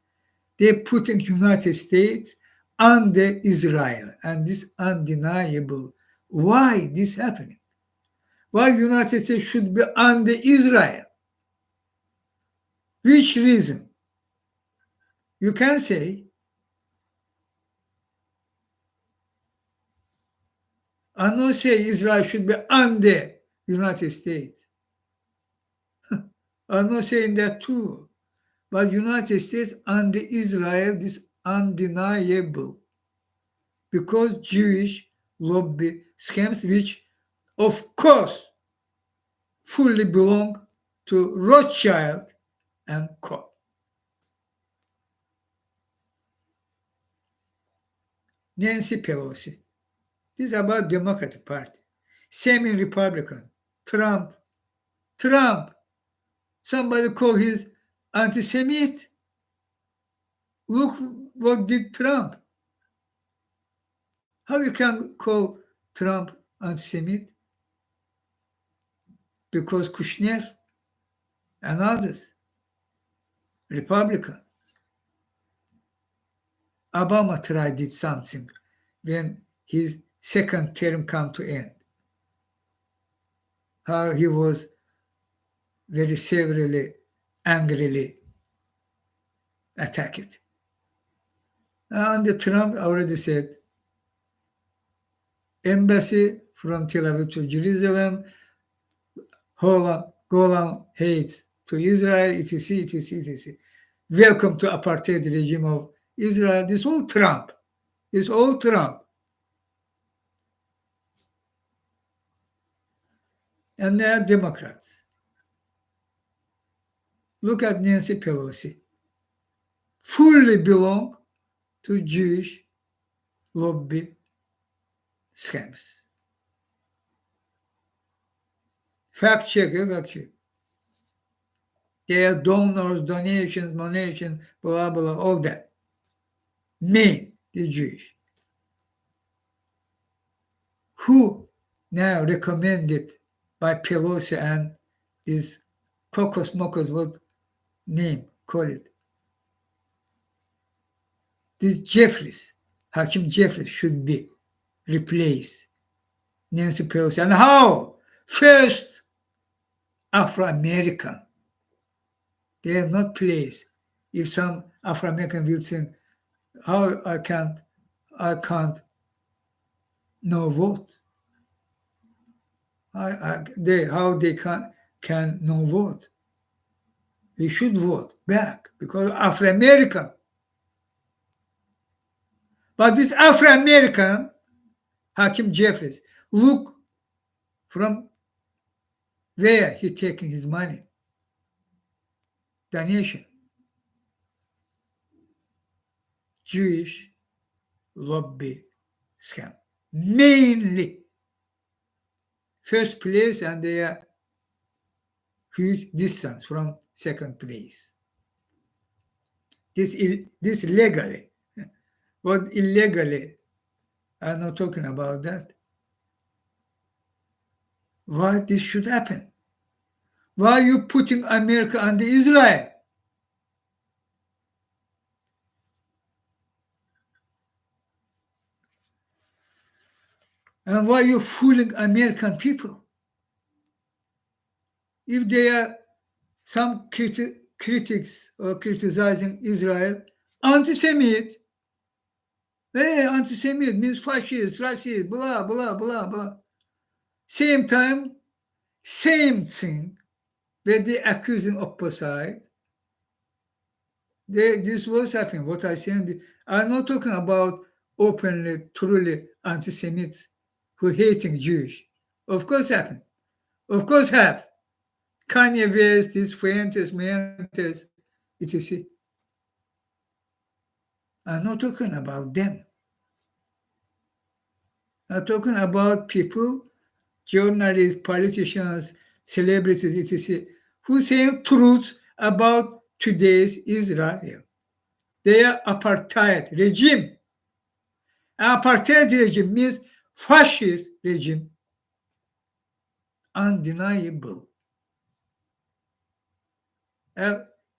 they putting United States under Israel, and this undeniable. Why this happening? Why United States should be under Israel? Which reason? You can say, I'm not saying Israel should be under United States. I'm not saying that too. But United States under Israel is undeniable. Because Jewish lobby schemes, which of course fully belong to Rothschild and Co. Nancy Pelosi. This is about Democratic Party. Same in Republican. Trump. Somebody called his anti-Semite. Look what did Trump. How you can call Trump anti-Semite? Because Kushner and others, Republican. Obama tried did something when his second term come to end. How he was very severely, angrily attacked. And Trump already said, embassy from Tel Aviv to Jerusalem, Golan Heights to Israel, etc. Welcome to apartheid regime of Israel. This all Trump. It's all Trump. And they are Democrats. Look at Nancy Pelosi. Fully belong to Jewish lobby schemes. Fact check. They are donors, donations, blah, blah, all that. Me, the Jewish. Who now recommended by Pelosi and these caucus smokers, what name, call it? This Jeffries, Hakim Jeffries should be replaced. Nancy Pelosi. And how? First, Afro-American. They are not placed. If some Afro-American will think, how I can't no vote. How they can no vote. They should vote back because Afro-American. But this Afro-American Hakim Jeffries. Look from where he taking his money. Donation. Jewish lobby scam. Mainly. First place, and they are huge distance from second place. This legally. What illegally? I'm not talking about that. Why this should happen? Why are you putting America under Israel? And why are you fooling American people? If they are some critics or criticizing Israel, anti-Semite. Hey, anti-Semite means fascist, racist, blah, blah, blah, blah. Same time, same thing, where they accusing opposite. This was happening. What I said, I'm not talking about openly, truly anti-Semites who hating Jewish. Of course happen. Of course have. Kanye West, these Fuentes, Mentes, etc. I'm not talking about them. I'm talking about people, journalists, politicians, celebrities, etc., who saying truth about today's Israel. Their apartheid regime. Apartheid regime means fascist regime. Undeniable.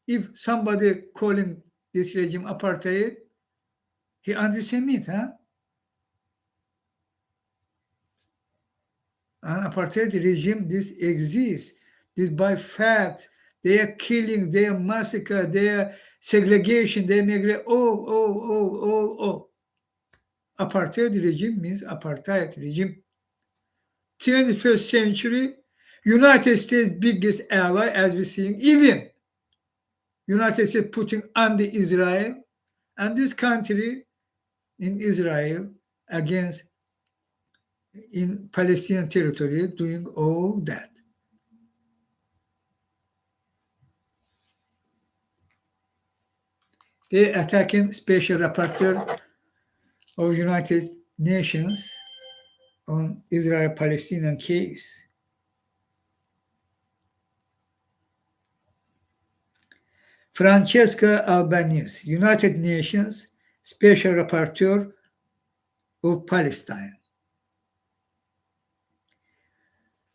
If somebody calling this regime apartheid, he anti-Semite, huh? An apartheid regime, this exists. This by fact. Their killings, their massacre, their segregation, their migration, all. Apartheid regime means apartheid regime. 21st century, United States biggest ally, as we see, even United States putting under Israel, and this country in Israel against in Palestinian territory doing all that. They attacking special rapporteur of United Nations on Israel-Palestinian case. Francesca Albanese, United Nations Special Rapporteur of Palestine.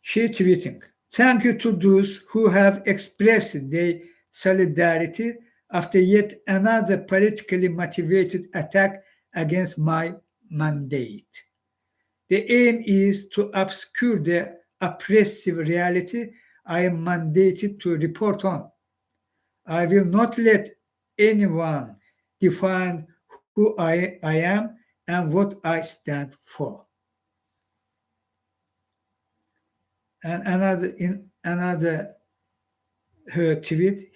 She tweeting, "Thank you to those who have expressed their solidarity after yet another politically motivated attack against my mandate. The aim is to obscure the oppressive reality I am mandated to report on. I will not let anyone define who I am and what I stand for." And another her tweet,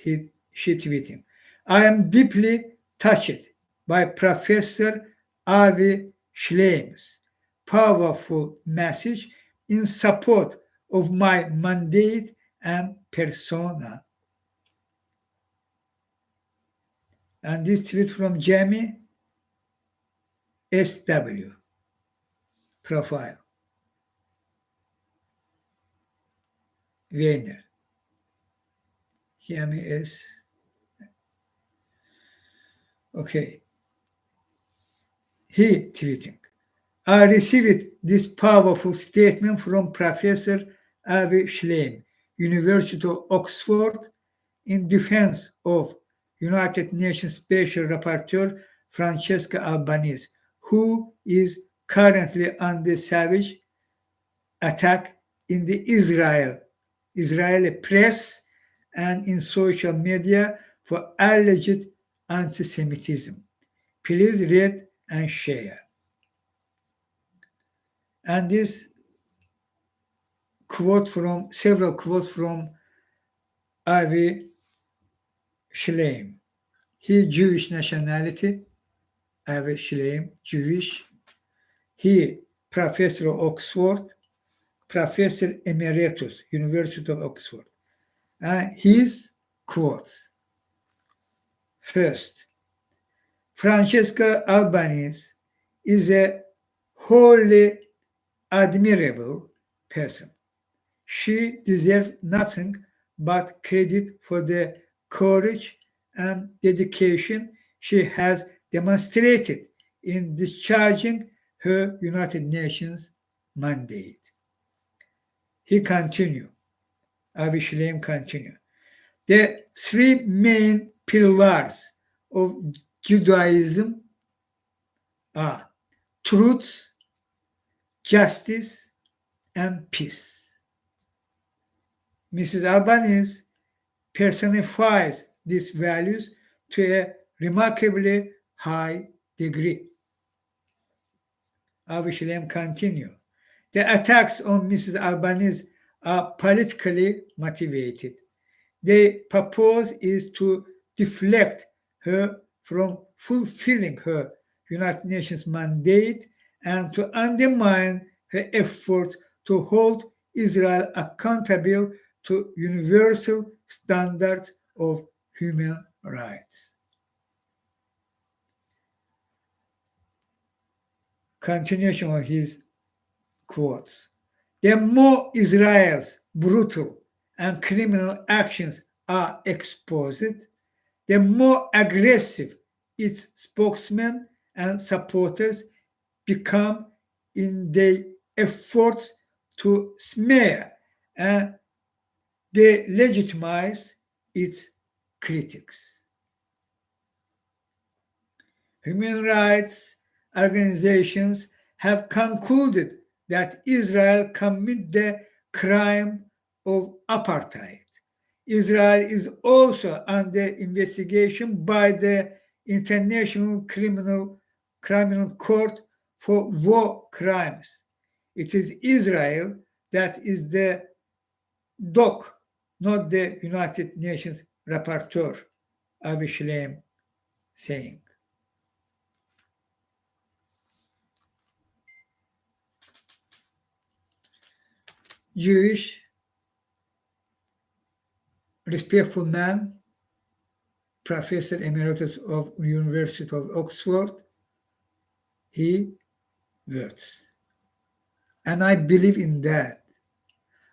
she tweeting, "I am deeply touched by Professor Avi Schleim's powerful message in support of my mandate and persona." And this tweet from Jamie SW profile. Weiner. Jamie S. Okay. He tweeting, "I received this powerful statement from Professor Avi Schleim, University of Oxford, in defense of United Nations Special Rapporteur Francesca Albanese, who is currently under savage attack in the Israeli press and in social media for alleged anti-Semitism. Please read and share." And this several quotes from Avi Schleim. He Jewish nationality, Avi Schleim, Jewish. He Professor of Oxford, Professor Emeritus, University of Oxford. And his quotes. First, Francesca Albanese is a wholly admirable person. She deserves nothing but credit for the courage and dedication she has demonstrated in discharging her United Nations mandate. He continued, Avi Shlaim continued. The three main pillars of Judaism are truth, justice, and peace. Mrs. Albanese personifies these values to a remarkably high degree. Avi Shlaim continued. The attacks on Mrs. Albanese are politically motivated. Their purpose is to deflect her from fulfilling her United Nations mandate and to undermine her effort to hold Israel accountable to universal standards of human rights. Continuation of his quotes. The more Israel's brutal and criminal actions are exposed, the more aggressive its spokesmen and supporters become in their efforts to smear and delegitimize its critics. Human rights organizations have concluded that Israel committed the crime of apartheid. Israel is also under investigation by the International Criminal Court for war crimes. It is Israel that is the doc, not the United Nations rapporteur, Avi Shlaim saying. Jewish, respectful man, Professor Emeritus of University of Oxford, he works. And I believe in that.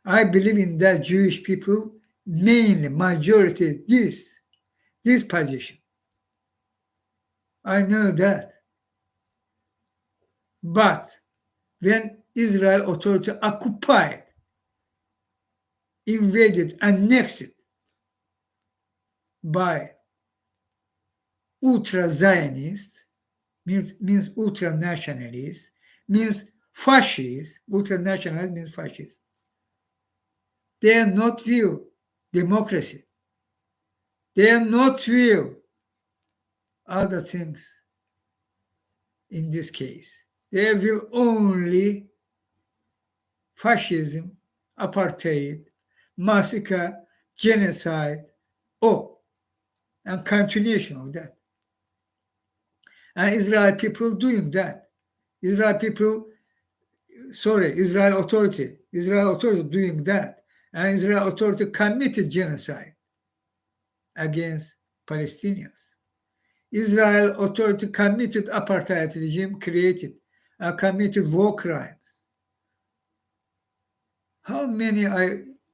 I believe in that Jewish people, mainly majority, this position. I know that. But when Israel authority occupied, invaded, annexed by ultra-Zionists, means ultra-nationalists, means fascists, ultra-nationalists means fascists. They are not view democracy. They are not view other things in this case. They will only fascism, apartheid, massacre, genocide, and continuation of that. And Israel people doing that. Israel authority doing that. And Israel authority committed genocide against Palestinians. Israel authority committed apartheid regime, created and committed war crimes. How many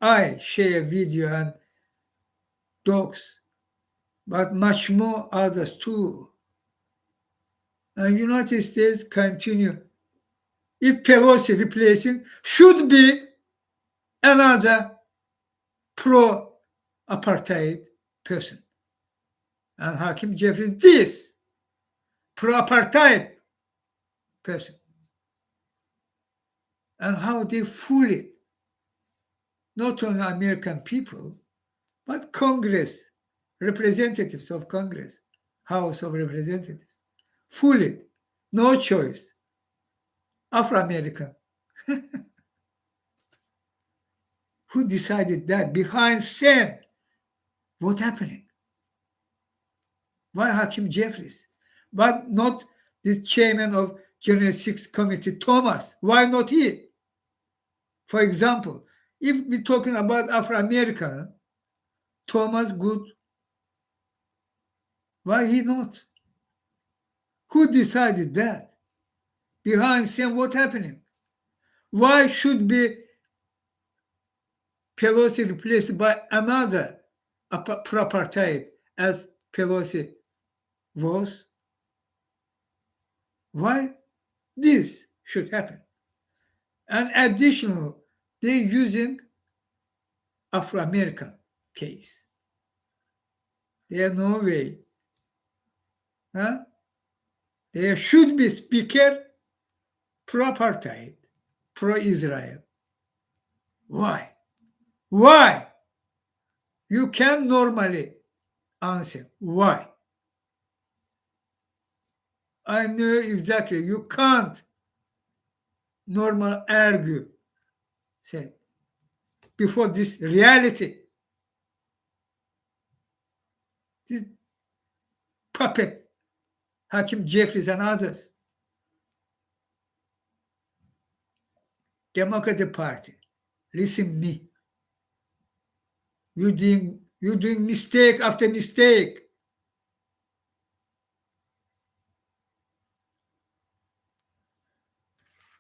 I share video and docs, but much more others too. And United States continue. If Pelosi replacing, should be another pro-apartheid person. And Hakim Jeffries, this pro-apartheid person. And how they fool it. Not only American people, but Congress, representatives of Congress, House of Representatives. Fool it. No choice. Afro-American. Who decided that? Behind Sam, what happening? Why Hakim Jeffries? But not the chairman of January 6th committee, Thomas. Why not he? For example, if we're talking about Afro-American, Thomas Good, why he not? Who decided that? Behind scene, what happening? Why should be Pelosi replaced by another apartheid as Pelosi was? Why this should happen? And additional, they're using Afro-American case. There no way. Huh? There should be speaker pro-apartheid, pro-Israel. Why? Why? You can normally answer. Why? I know exactly. You can't normal argue. Say, before this reality, this puppet, Hakim Jeffries and others, Democratic Party, listen me. You doing mistake after mistake.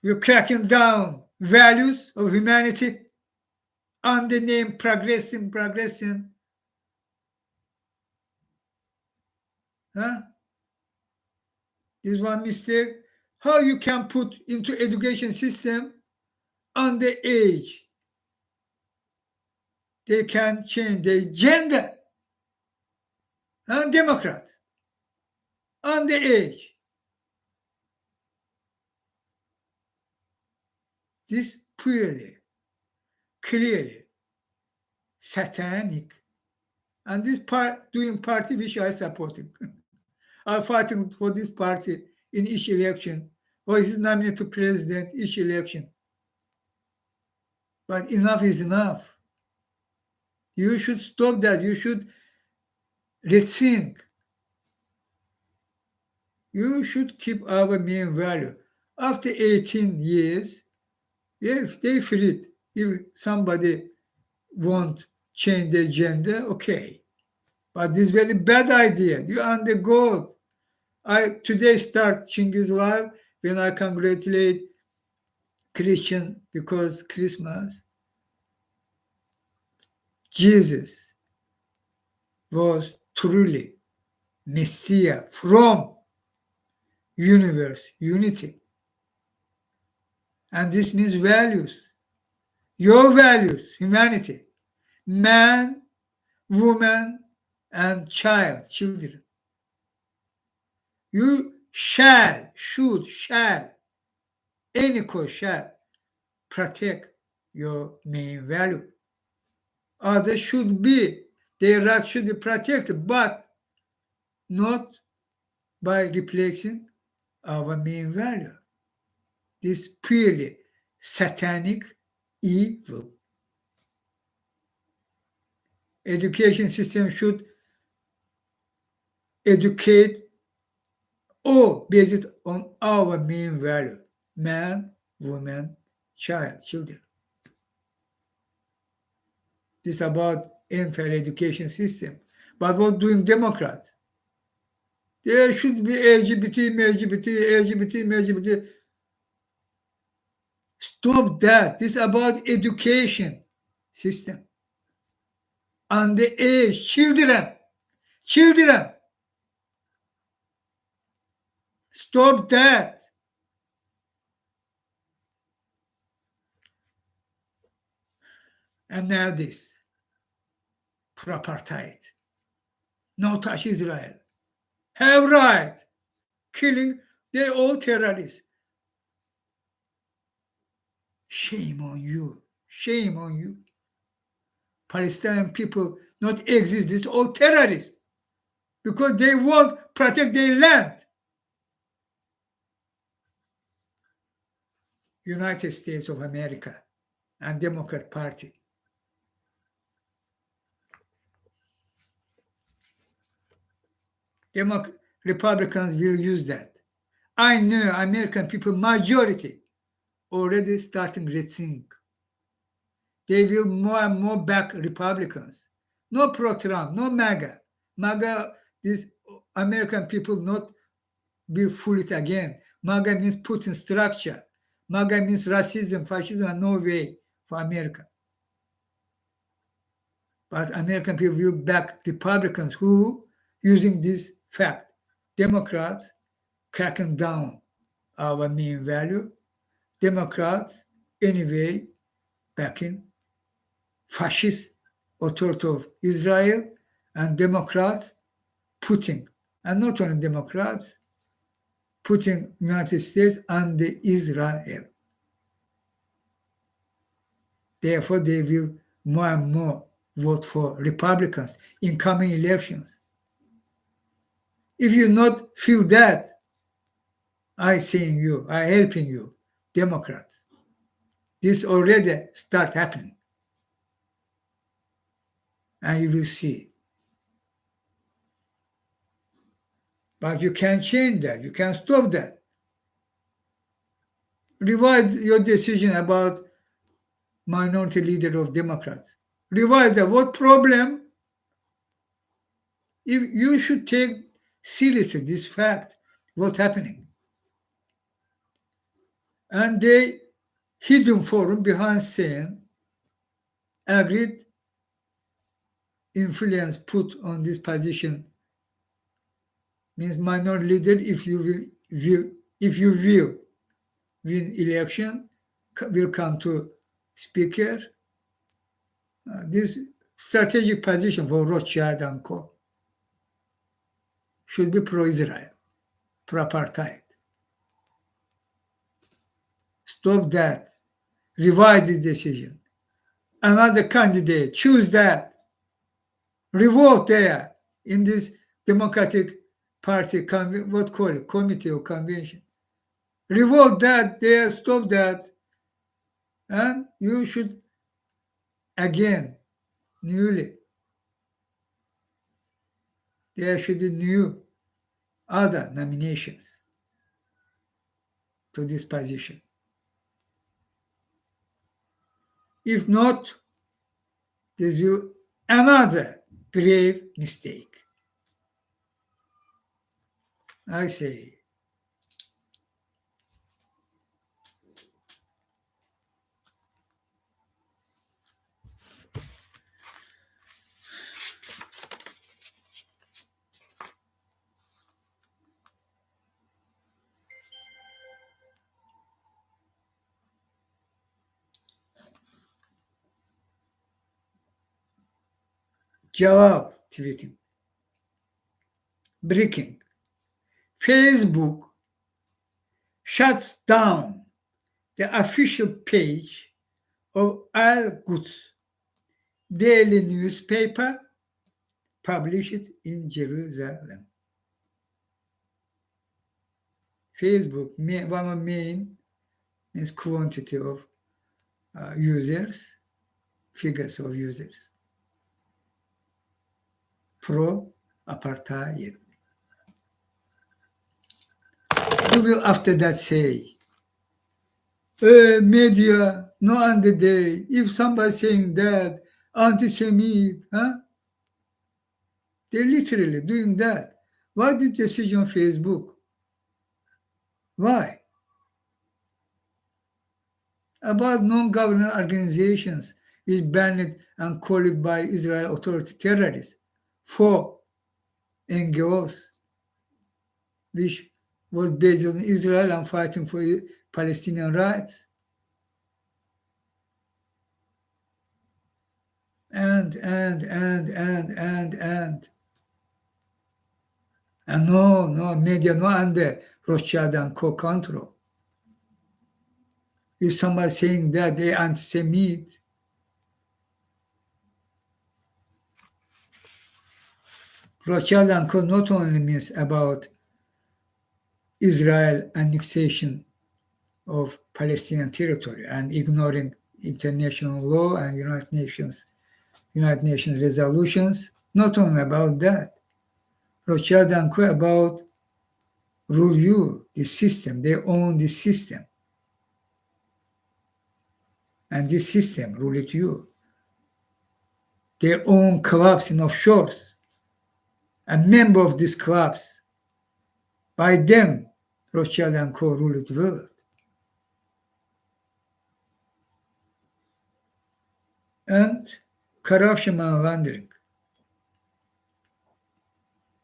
You're cracking down values of humanity on the name progressing. Huh? Is one mistake. How you can put into education system on the age they can change their gender. Democrats on the age. This clearly satanic. And this doing party which I supporting. I'm fighting for this party in each election, or he's nominated to president each election. But enough is enough. You should stop that. You should rethink. You should keep our main value. After 18 years, if they free, if somebody won't change their gender, okay. But this very bad idea. You undergo. I today start Chinghiz live when I congratulate Christian because Christmas. Jesus was truly Messiah from universe, unity. And this means values. Your values, humanity. Man, woman, and child, children. You shall, any cause shall protect your main value. Others should be, their rights should be protected, but not by replacing our main value. This purely satanic evil. Education system should educate all based on our main value: man, woman, child, children. This is about entire education system. But what doing Democrats? There should be LGBT. Stop that. This is about education system. On the age, children. Stop that. And now this, pro-apartheid. No touch Israel. Have right. Killing, they're all terrorists. Shame on you. Shame on you. Palestinian people not exist. It's all terrorists. Because they won't protect their land. United States of America and Democrat Party. Republicans will use that. I know American people, majority, already starting rethink. They will more and more back Republicans. No pro-Trump, no MAGA. MAGA, these American people not will fool it again. MAGA means Putin structure. MAGA means racism, fascism, and no way for America. But American people will back Republicans who, using this fact, Democrats cracking down our main value, Democrats anyway backing fascist authority of Israel, and Democrats putting, and not only Democrats, putting United States under Israel. Therefore, they will more and more vote for Republicans in coming elections. If you not feel that, I saying you, I helping you, Democrats. This already start happening. And you will see. But you can't change that. You can't stop that. Revise your decision about minority leader of Democrats. Revise that. What problem? If you should take seriously this fact, what's happening. And they hidden forum behind saying agreed influence put on this position means minority leader if you will win election will come to speaker. This strategic position for Rothschild and Co. should be pro-Israel, pro-apartheid. Stop that. Revise this decision. Another candidate, choose that. Revolt there in this Democratic Party, what call it, committee or convention. Revolt that there, stop that. And you should, again, newly, there should be new other nominations to this position. If not, this will another grave mistake. I say, cevap tweeting. Breaking. Facebook shuts down the official page of Al Quds daily newspaper published in Jerusalem. Facebook, one of main means quantity of users, figures of users. Pro-apartheid. You will after that say, media, no under day. If somebody saying that, anti-Semite, huh? They're literally doing that. Why this decision on Facebook? Why? About non-government organizations is banned and called by Israel authority terrorists. 4 NGOs, which was based on Israel and fighting for Palestinian rights. And no, media, no under Rothschild and Co control. If somebody saying that they anti-Semite, Rothschild and Co not only means about Israel annexation of Palestinian territory and ignoring international law and United Nations resolutions, not only about that. Rothschild and Co about rule you, this system. They own this system. And this system ruled you. They own clubs in offshores. A member of these clubs, by them, Rothschild and Co. ruled the world. And corruption and laundering.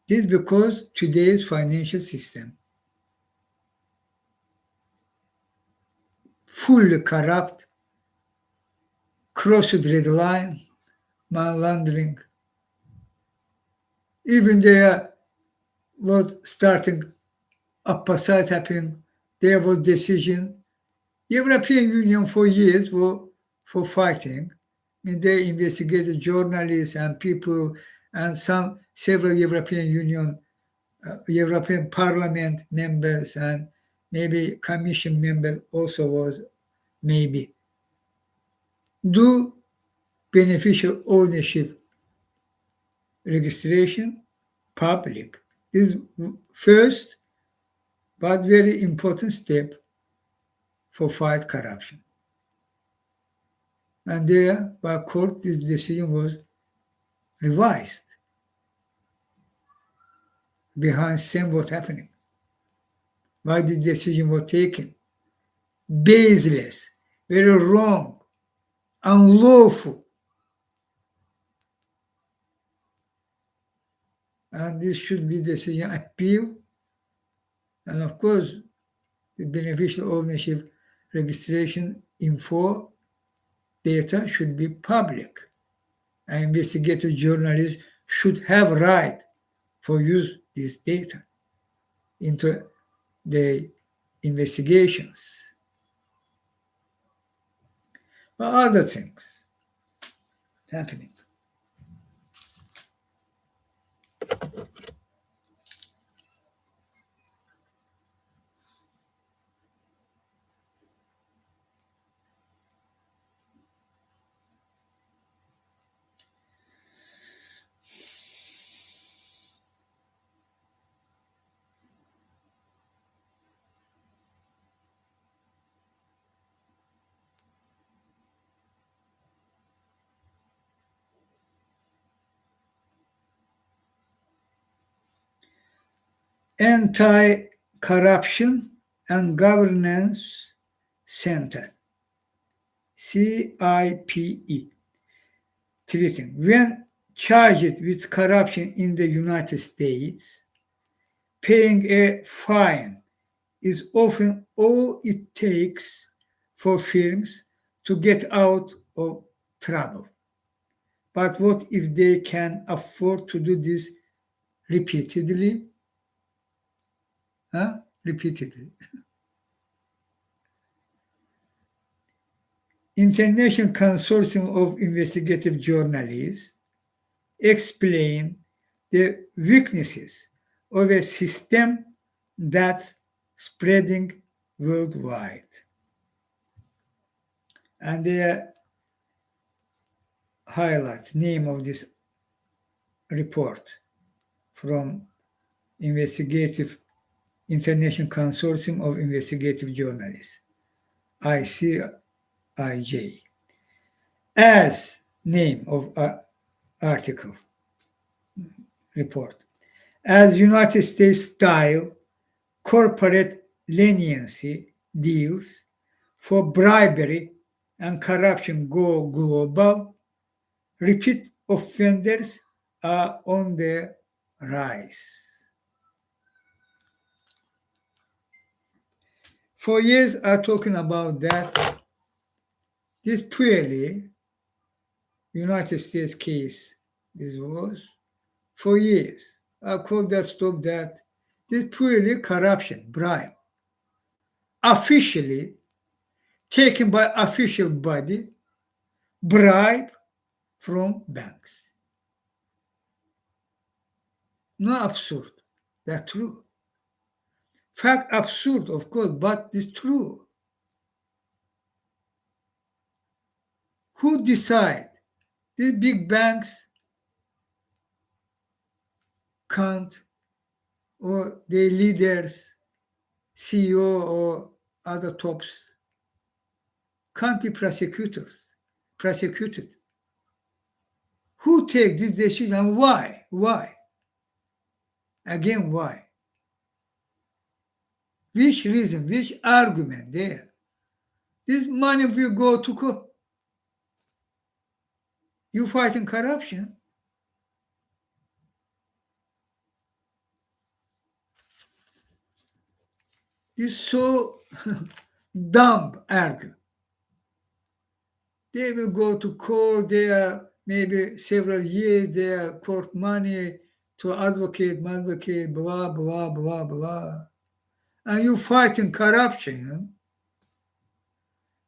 This is because today's financial system fully corrupt, crossed red line, money laundering. Even there was starting opposite happening, there was decision. European Union for years were for fighting. I mean, they investigated journalists and people and several European Union, European Parliament members and maybe Commission members also was maybe do beneficial ownership registration public. This is first but very important step for fight corruption. And there, by court, this decision was revised. Behind same what happening. Why the decision was taken? Baseless, very wrong, unlawful. And this should be decision appeal. And of course, the beneficial ownership registration info data should be public. And investigative journalists should have right for use this data into the investigations. But other things happening. Anti-Corruption and Governance Center, CIPE, tweeting, when charged with corruption in the United States, paying a fine is often all it takes for firms to get out of trouble. But what if they can afford to do this repeatedly? Repeatedly. International Consortium of Investigative Journalists explain the weaknesses of a system that's spreading worldwide. And they highlight name of this report from International Consortium of Investigative Journalists, ICIJ. As name of article report, as United States style corporate leniency deals for bribery and corruption go global, repeat offenders are on the rise. For years, I'm talking about that. This purely United States case, this was for years. I called that, stop that. This purely corruption, bribe. Officially taken by official body, bribe from banks. Not absurd. That's true. Fact absurd, of course, but it's true. Who decide? These big banks can't, or their leaders CEO or other tops can't be prosecuted. Who take this decision and why? Why? Again, why? Which reason, which argument there? This money will go to you fighting corruption. This is so dumb argue. They will go to court, they are maybe several years, they are court money to advocate, blah, blah, blah, blah. And you fighting corruption.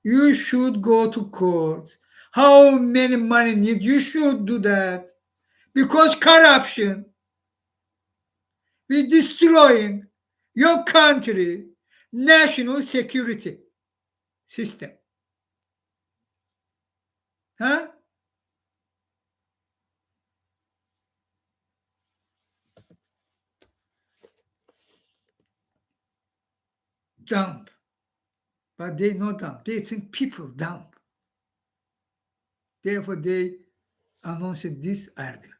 You should go to court. How many money need? You should do that. Because corruption, we destroying your country, national security system. Huh? Dumb. But they not dumb. They think people dumb. Therefore, they announced this article.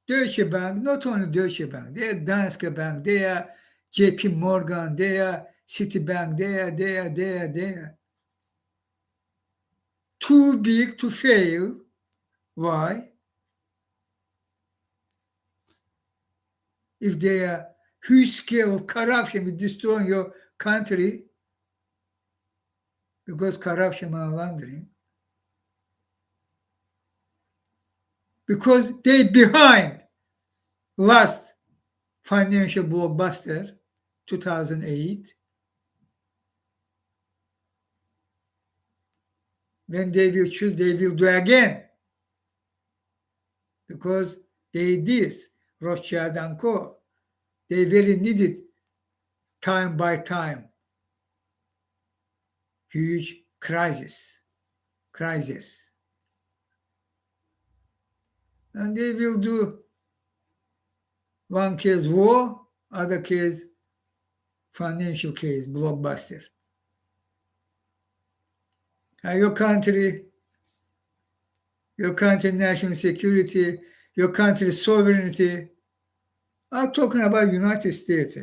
Deutsche Bank, not only Deutsche Bank, they are Danske Bank, they are JP Morgan, they are Citibank, they are. Too big to fail. Why? If they are huge scale of corruption will destroy your country because corruption and laundering. Because they behind last financial blockbuster, 2008, when they will choose, they will do again. Because they did, Rothschild and Co. They very needed time by time. Huge crisis. And they will do one case war, other case financial case, blockbuster. And your country national security, your country's sovereignty. I'm talking about United States.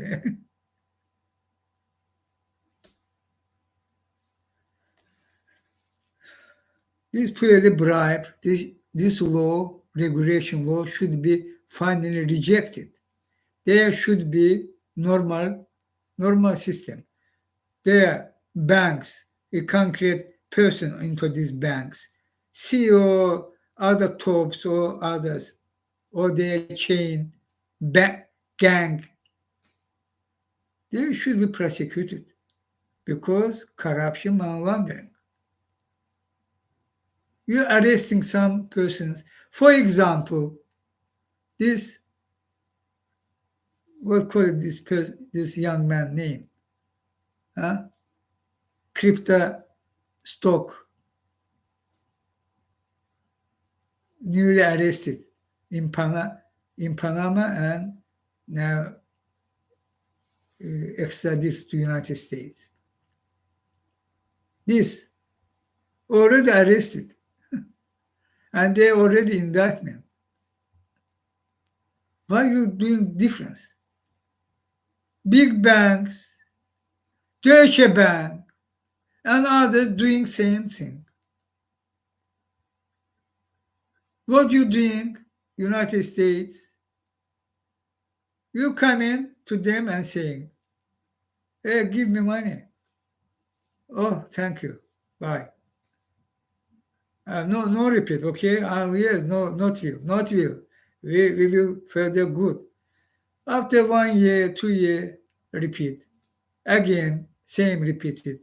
This purely bribe, this law, regulation law should be finally rejected. There should be normal system. There banks, a concrete person into these banks, CEO, other tops or others, or their chain, gang, they should be prosecuted because corruption and laundering. You're arresting some persons. For example, this, what call it, this young man name? Crypto stock, newly arrested in Panama and now extradited to United States. This already arrested and they already indictment. Why are you doing difference? Big banks, Deutsche Bank, and others doing same thing. What you doing, United States? You come in to them and saying, hey, give me money. Oh, thank you. Bye. No repeat, okay? Yes, no, not will. We will further good. After 1 year, 2 year, repeat. Again, same repeated.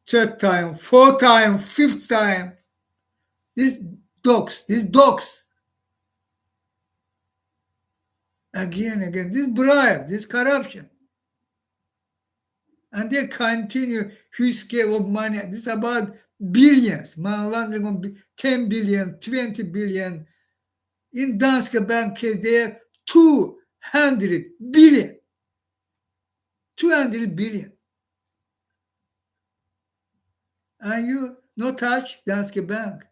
Third time, fourth time, fifth time. These dogs. Again, this bribe, this corruption. And they continue huge scale of money. This is about billions. Money laundering on 10 billion, 20 billion. In Danske Bank case, there 200 billion. 200 billion. And you no touch Danske Bank.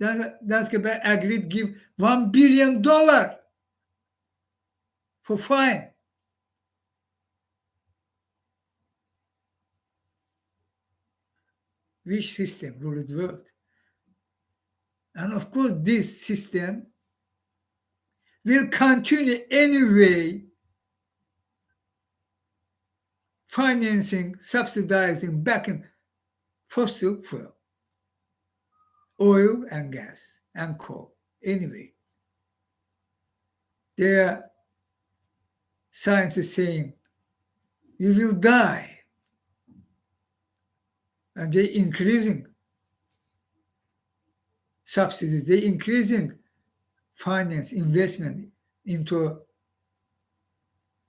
Danske Bank agreed give $1 billion for fine. Which system ruled the world? And of course, this system will continue anyway, financing, subsidizing, backing fossil fuel, oil and gas and coal. Anyway, there are scientists saying you will die, and they increasing subsidies, they increasing finance investment into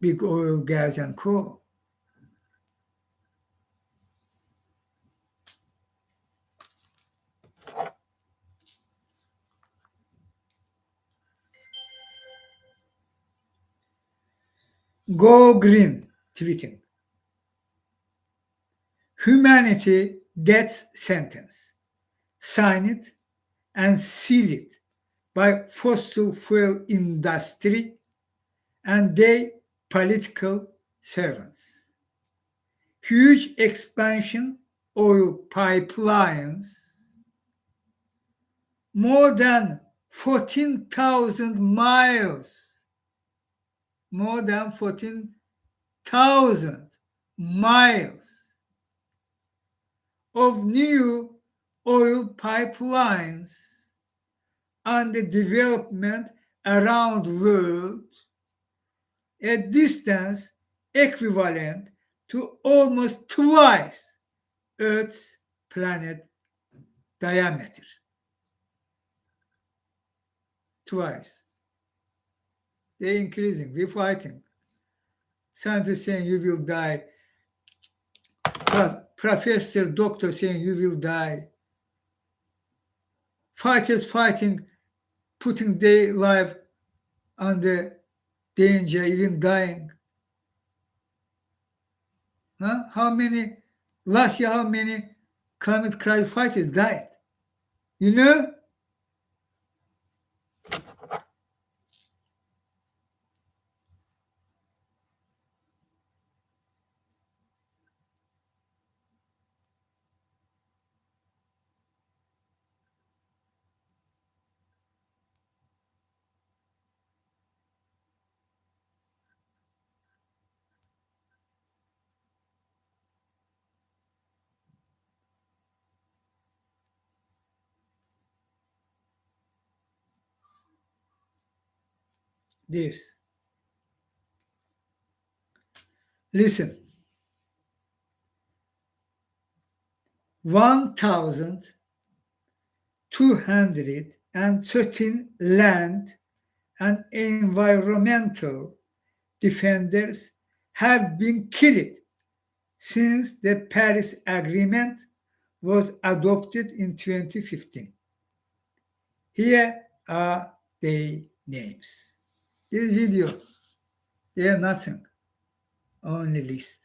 big oil, gas, and coal. Go green, tweeting. Humanity death sentence. Sign it and seal it by fossil fuel industry and their political servants. Huge expansion oil pipelines, more than 14,000 miles, more than 14,000 miles of new oil pipelines under development around the world, a distance equivalent to almost twice Earth's planet diameter. Twice. They're increasing. We're fighting. Scientists saying you will die. Professor, doctor saying you will die. Fighters fighting, putting their life under danger, even dying. Huh? Last year, how many climate crisis fighters died? You know? This. Listen. 1,213 land and environmental defenders have been killed since the Paris Agreement was adopted in 2015. Here are their names. This video, they are nothing, only list.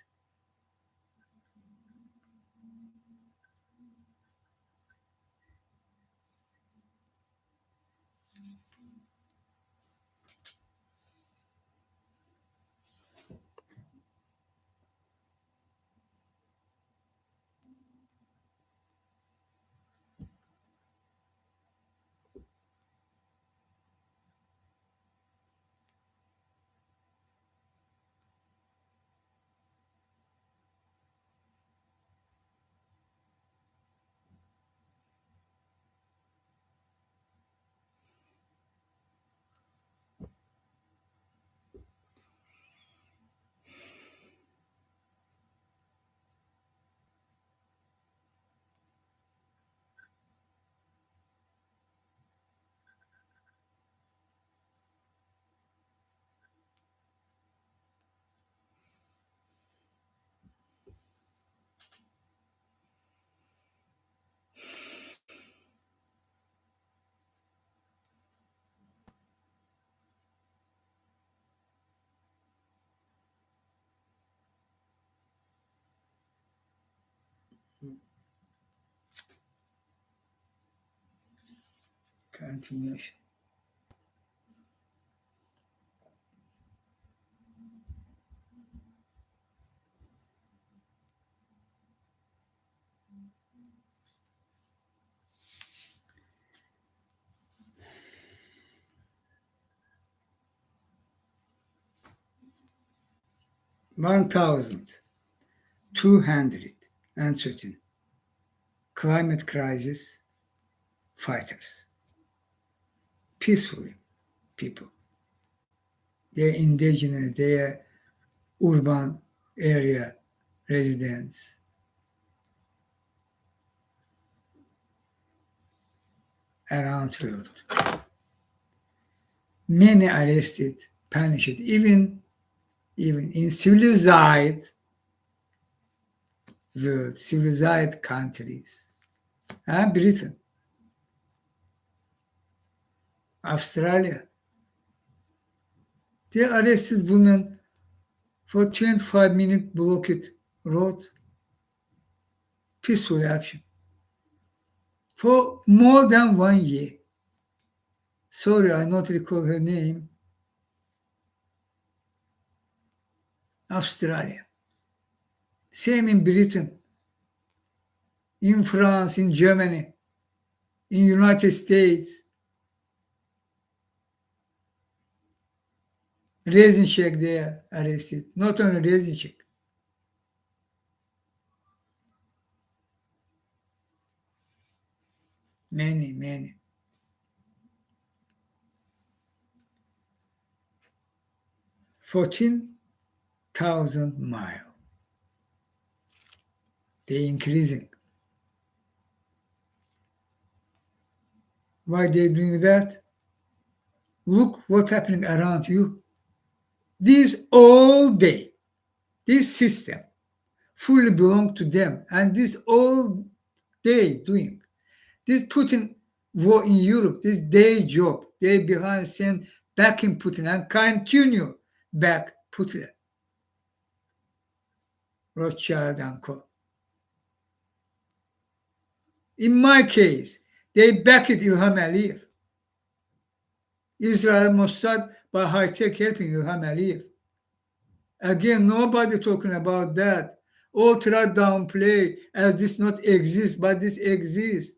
Continuation. $1,213 climate crisis fighters, peacefully people. They're indigenous, they're urban area residents. Around the world. Many arrested, punished, even in civilized world, civilized countries. Britain, Australia. They arrested women for 25-minute blocked road. Peaceful action. For more than 1 year. Sorry, I not recall her name. Australia. Same in Britain, in France, in Germany, in United States. Resin check there arrested. Not only resin check. Many. 14,000 miles. They're increasing. Why they doing that? Look what's happening around you. This all day, this system fully belong to them, and this all day doing. This Putin war in Europe, this day job, they behind stand backing Putin and continue back Putin. Rothschild and Co. In my case, they backed Ilham Aliyev. Israel Mossad by high-tech helping Ilham Aliyev. Again, nobody talking about that. All try downplay as this not exists, but this exists.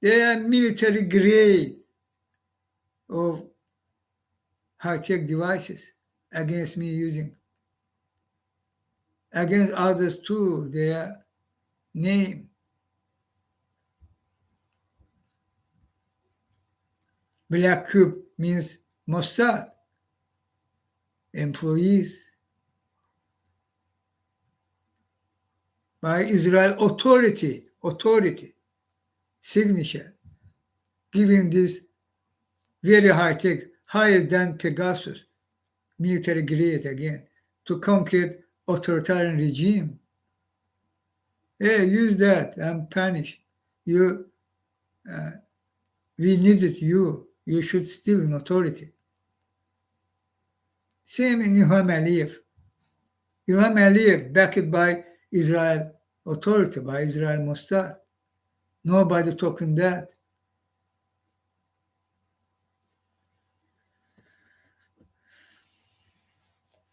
They are military grade of high-tech devices against me using. Against others too, their name. Black Cube means Mossad, employees by Israel authority, signature, giving this very high-tech, higher than Pegasus, military grade again, to conquer authoritarian regime. Hey, use that and punish. You, we needed you. You should still in authority. Same in Ilham Aliyev. Ilham Aliyev backed by Israel authority, by Israel Mossad. Nobody talking that.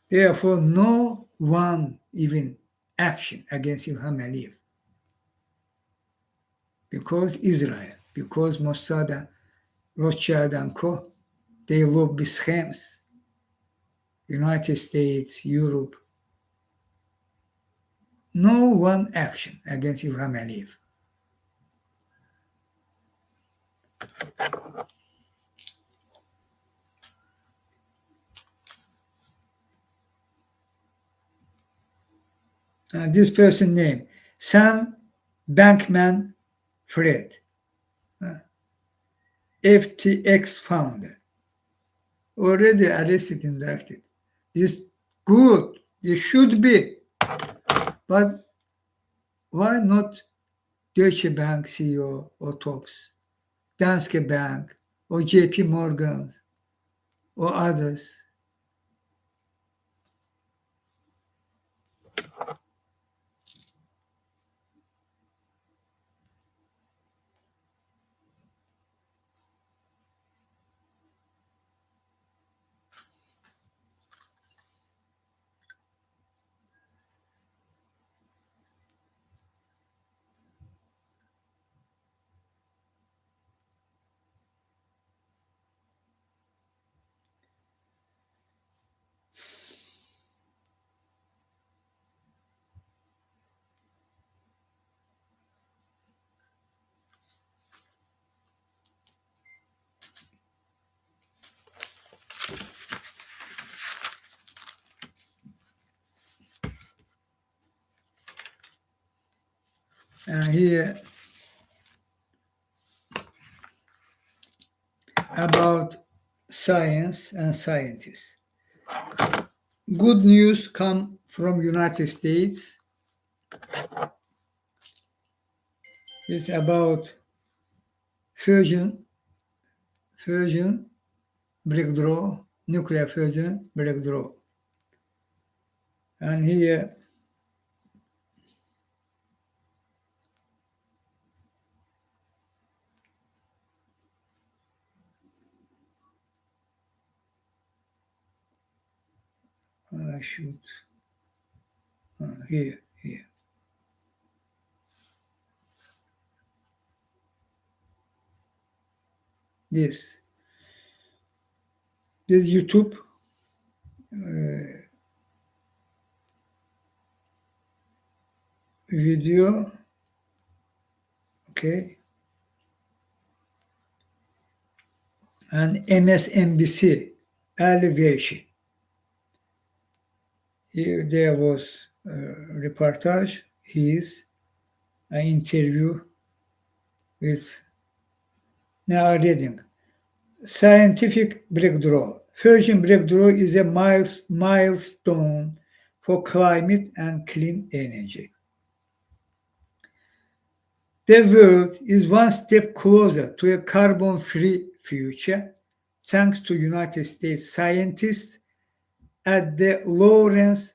Therefore, no one even action against Ilham Aliyev. Because Israel, because Mossad and Rothschild and Co., they lobby schemes. United States, Europe. No one action against Ilham Aliyev. This person name, Sam Bankman-Fried, FTX founder, already arrested, indicted. This good, this should be, but why not Deutsche Bank CEO or tops, Danske Bank or JP Morgan or others? And here about science and scientists. Good news come from United States. It's about fusion breakthrough, nuclear fusion breakthrough. And here I should here. This YouTube video, okay, and MSNBC elevation. Here there was a reportage, his an interview with now reading. Scientific breakthrough. Fusion breakthrough is a milestone for climate and clean energy. The world is one step closer to a carbon-free future thanks to United States scientists at the Lawrence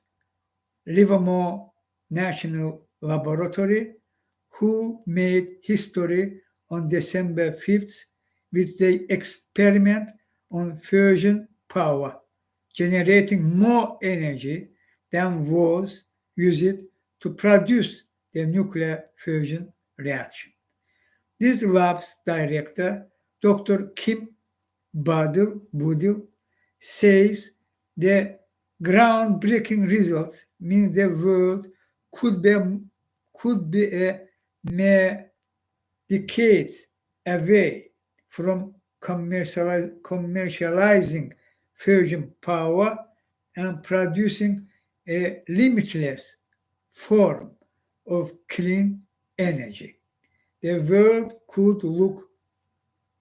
Livermore National Laboratory, who made history on December 5th with the experiment on fusion power, generating more energy than was used to produce the nuclear fusion reaction. This lab's director, Dr. Kim Budil, says the groundbreaking results mean the world could be a mere decades away from commercializing fusion power and producing a limitless form of clean energy. The world could look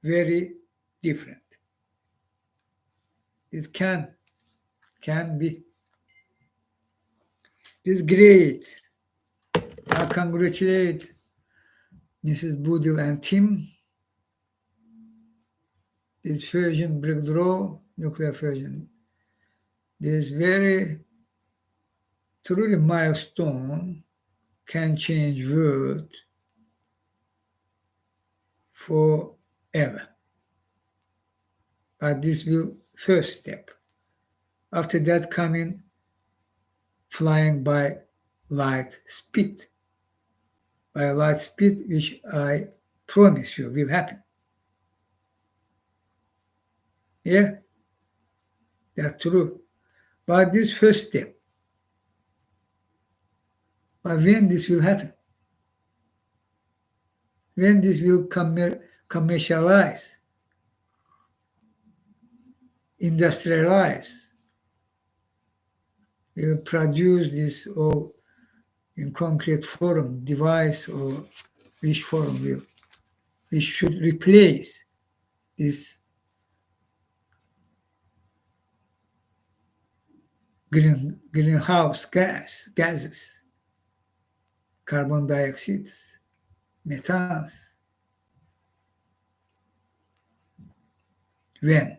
very different. It can be. This is great. I congratulate Mrs. Budil and team. This fusion breakthrough, nuclear fusion, this very truly milestone can change world forever. But this will first step. After that coming flying by light speed. By light speed, which I promise you will happen. Yeah, that's true. But this first step. But when this will happen? When this will commercialize, industrialize, will produce this all in concrete form, device, or which form will, which should replace this greenhouse gases, carbon dioxide, methane. When?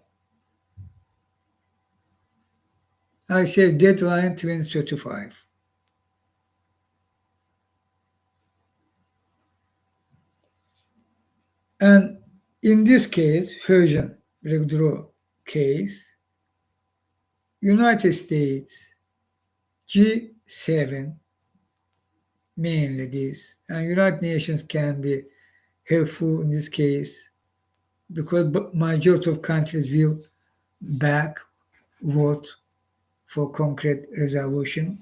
I say deadline 2035. And in this case, fusion breakthrough case, United States, G7, mainly this, and United Nations can be helpful in this case because majority of countries will vote for concrete resolution.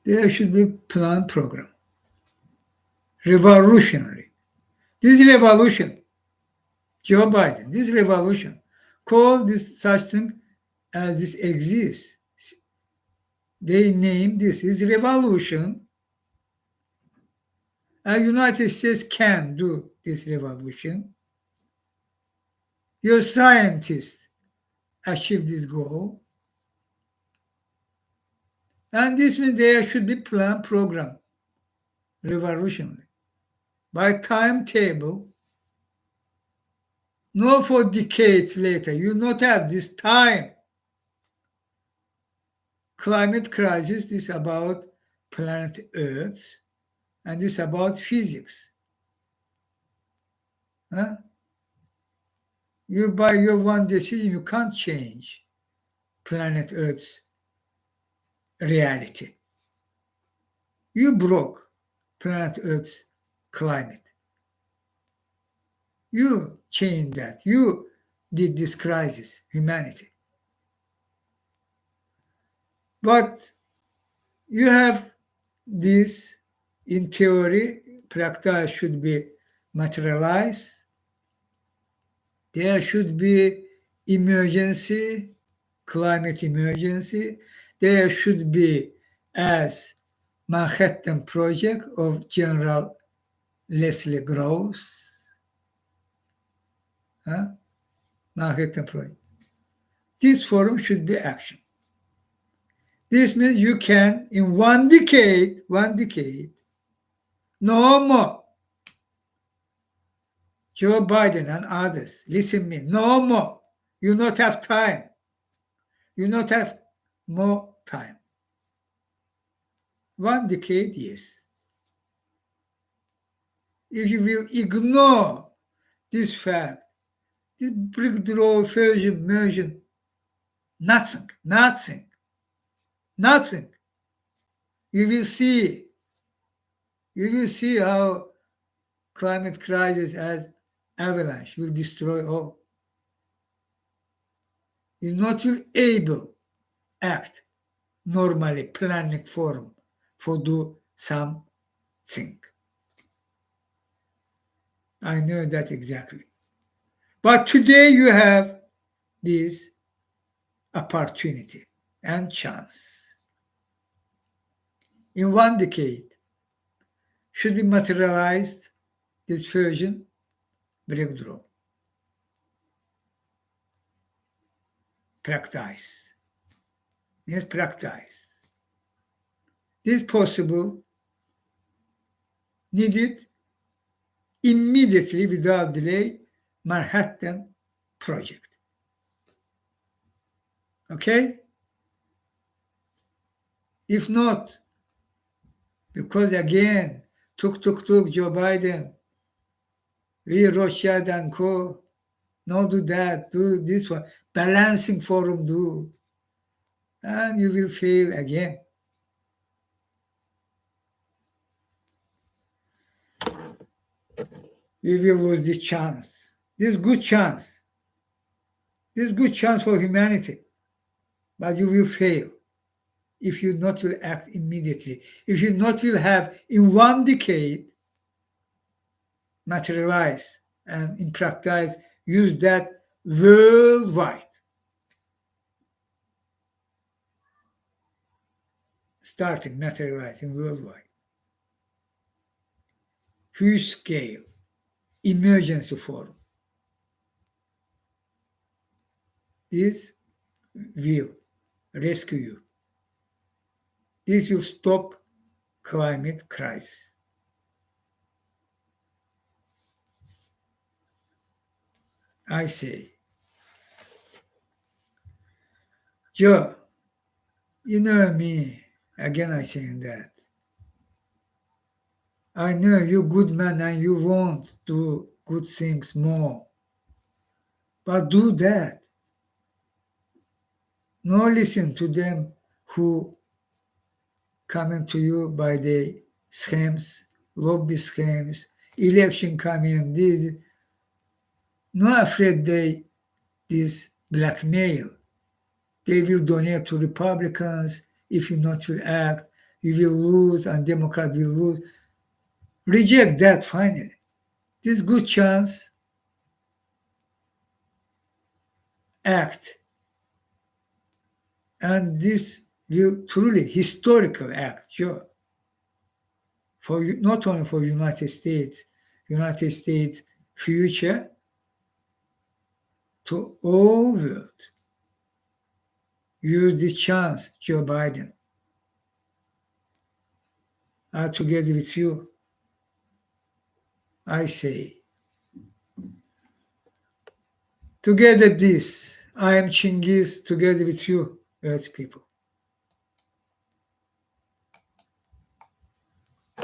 There should be plan program. Revolutionary. This is revolution. Joe Biden, this revolution. Call this such thing as this exists. They name this is revolution. And United States can do this revolution. Your scientists achieve this goal. And this means there should be plan program, revolutionary. By timetable, not for decades later. You not have this time. Climate crisis is about planet Earth, and this about physics. Huh? You by your one decision, you can't change planet Earth's reality. You broke planet Earth's climate. You changed that. You did this crisis, humanity. But you have this in theory, practice should be materialized. There should be emergency, climate emergency. There should be as Manhattan Project of General Leslie Gross. Manhattan Project. This forum should be action. This means you can, in one decade, no more. Joe Biden and others, listen me, no more. You not have time. You not have more time. One decade, yes. If you will ignore this fact, this breakthrough version, nothing. You will see how climate crisis as avalanche will destroy all. You're not able act normally planning forum for do something. I know that exactly. But today you have this opportunity and chance. In one decade, should be materialized this version breakthrough. Practice. Yes, practice. This possible, needed immediately without delay, Manhattan Project. Okay? If not, because again, took Joe Biden, we Rothschild and Co. No, do that, do this one, balancing forum, do, and you will fail again. We will lose this chance. This good chance. This good chance for humanity. But you will fail if you not will act immediately. If you not will have in one decade materialize and in practice use that worldwide. Starting materializing worldwide. Huge scale, emergency forum. This will rescue you. This will stop climate crisis. I say, Joe, you know me, again I saying that. I know you good man and you want do good things more. But do that. No listen to them who coming to you by the schemes, lobby schemes, election coming, this. Not afraid this blackmail. They will donate to Republicans. If you not will act, you will lose and Democrats will lose. Reject that finally. This good chance. Act And this will truly historical act, Joe, for not only for United States future, to all world. Use this chance, Joe Biden. Together with you, I say. Together this, I am Chinghiz, together with you, Earth people.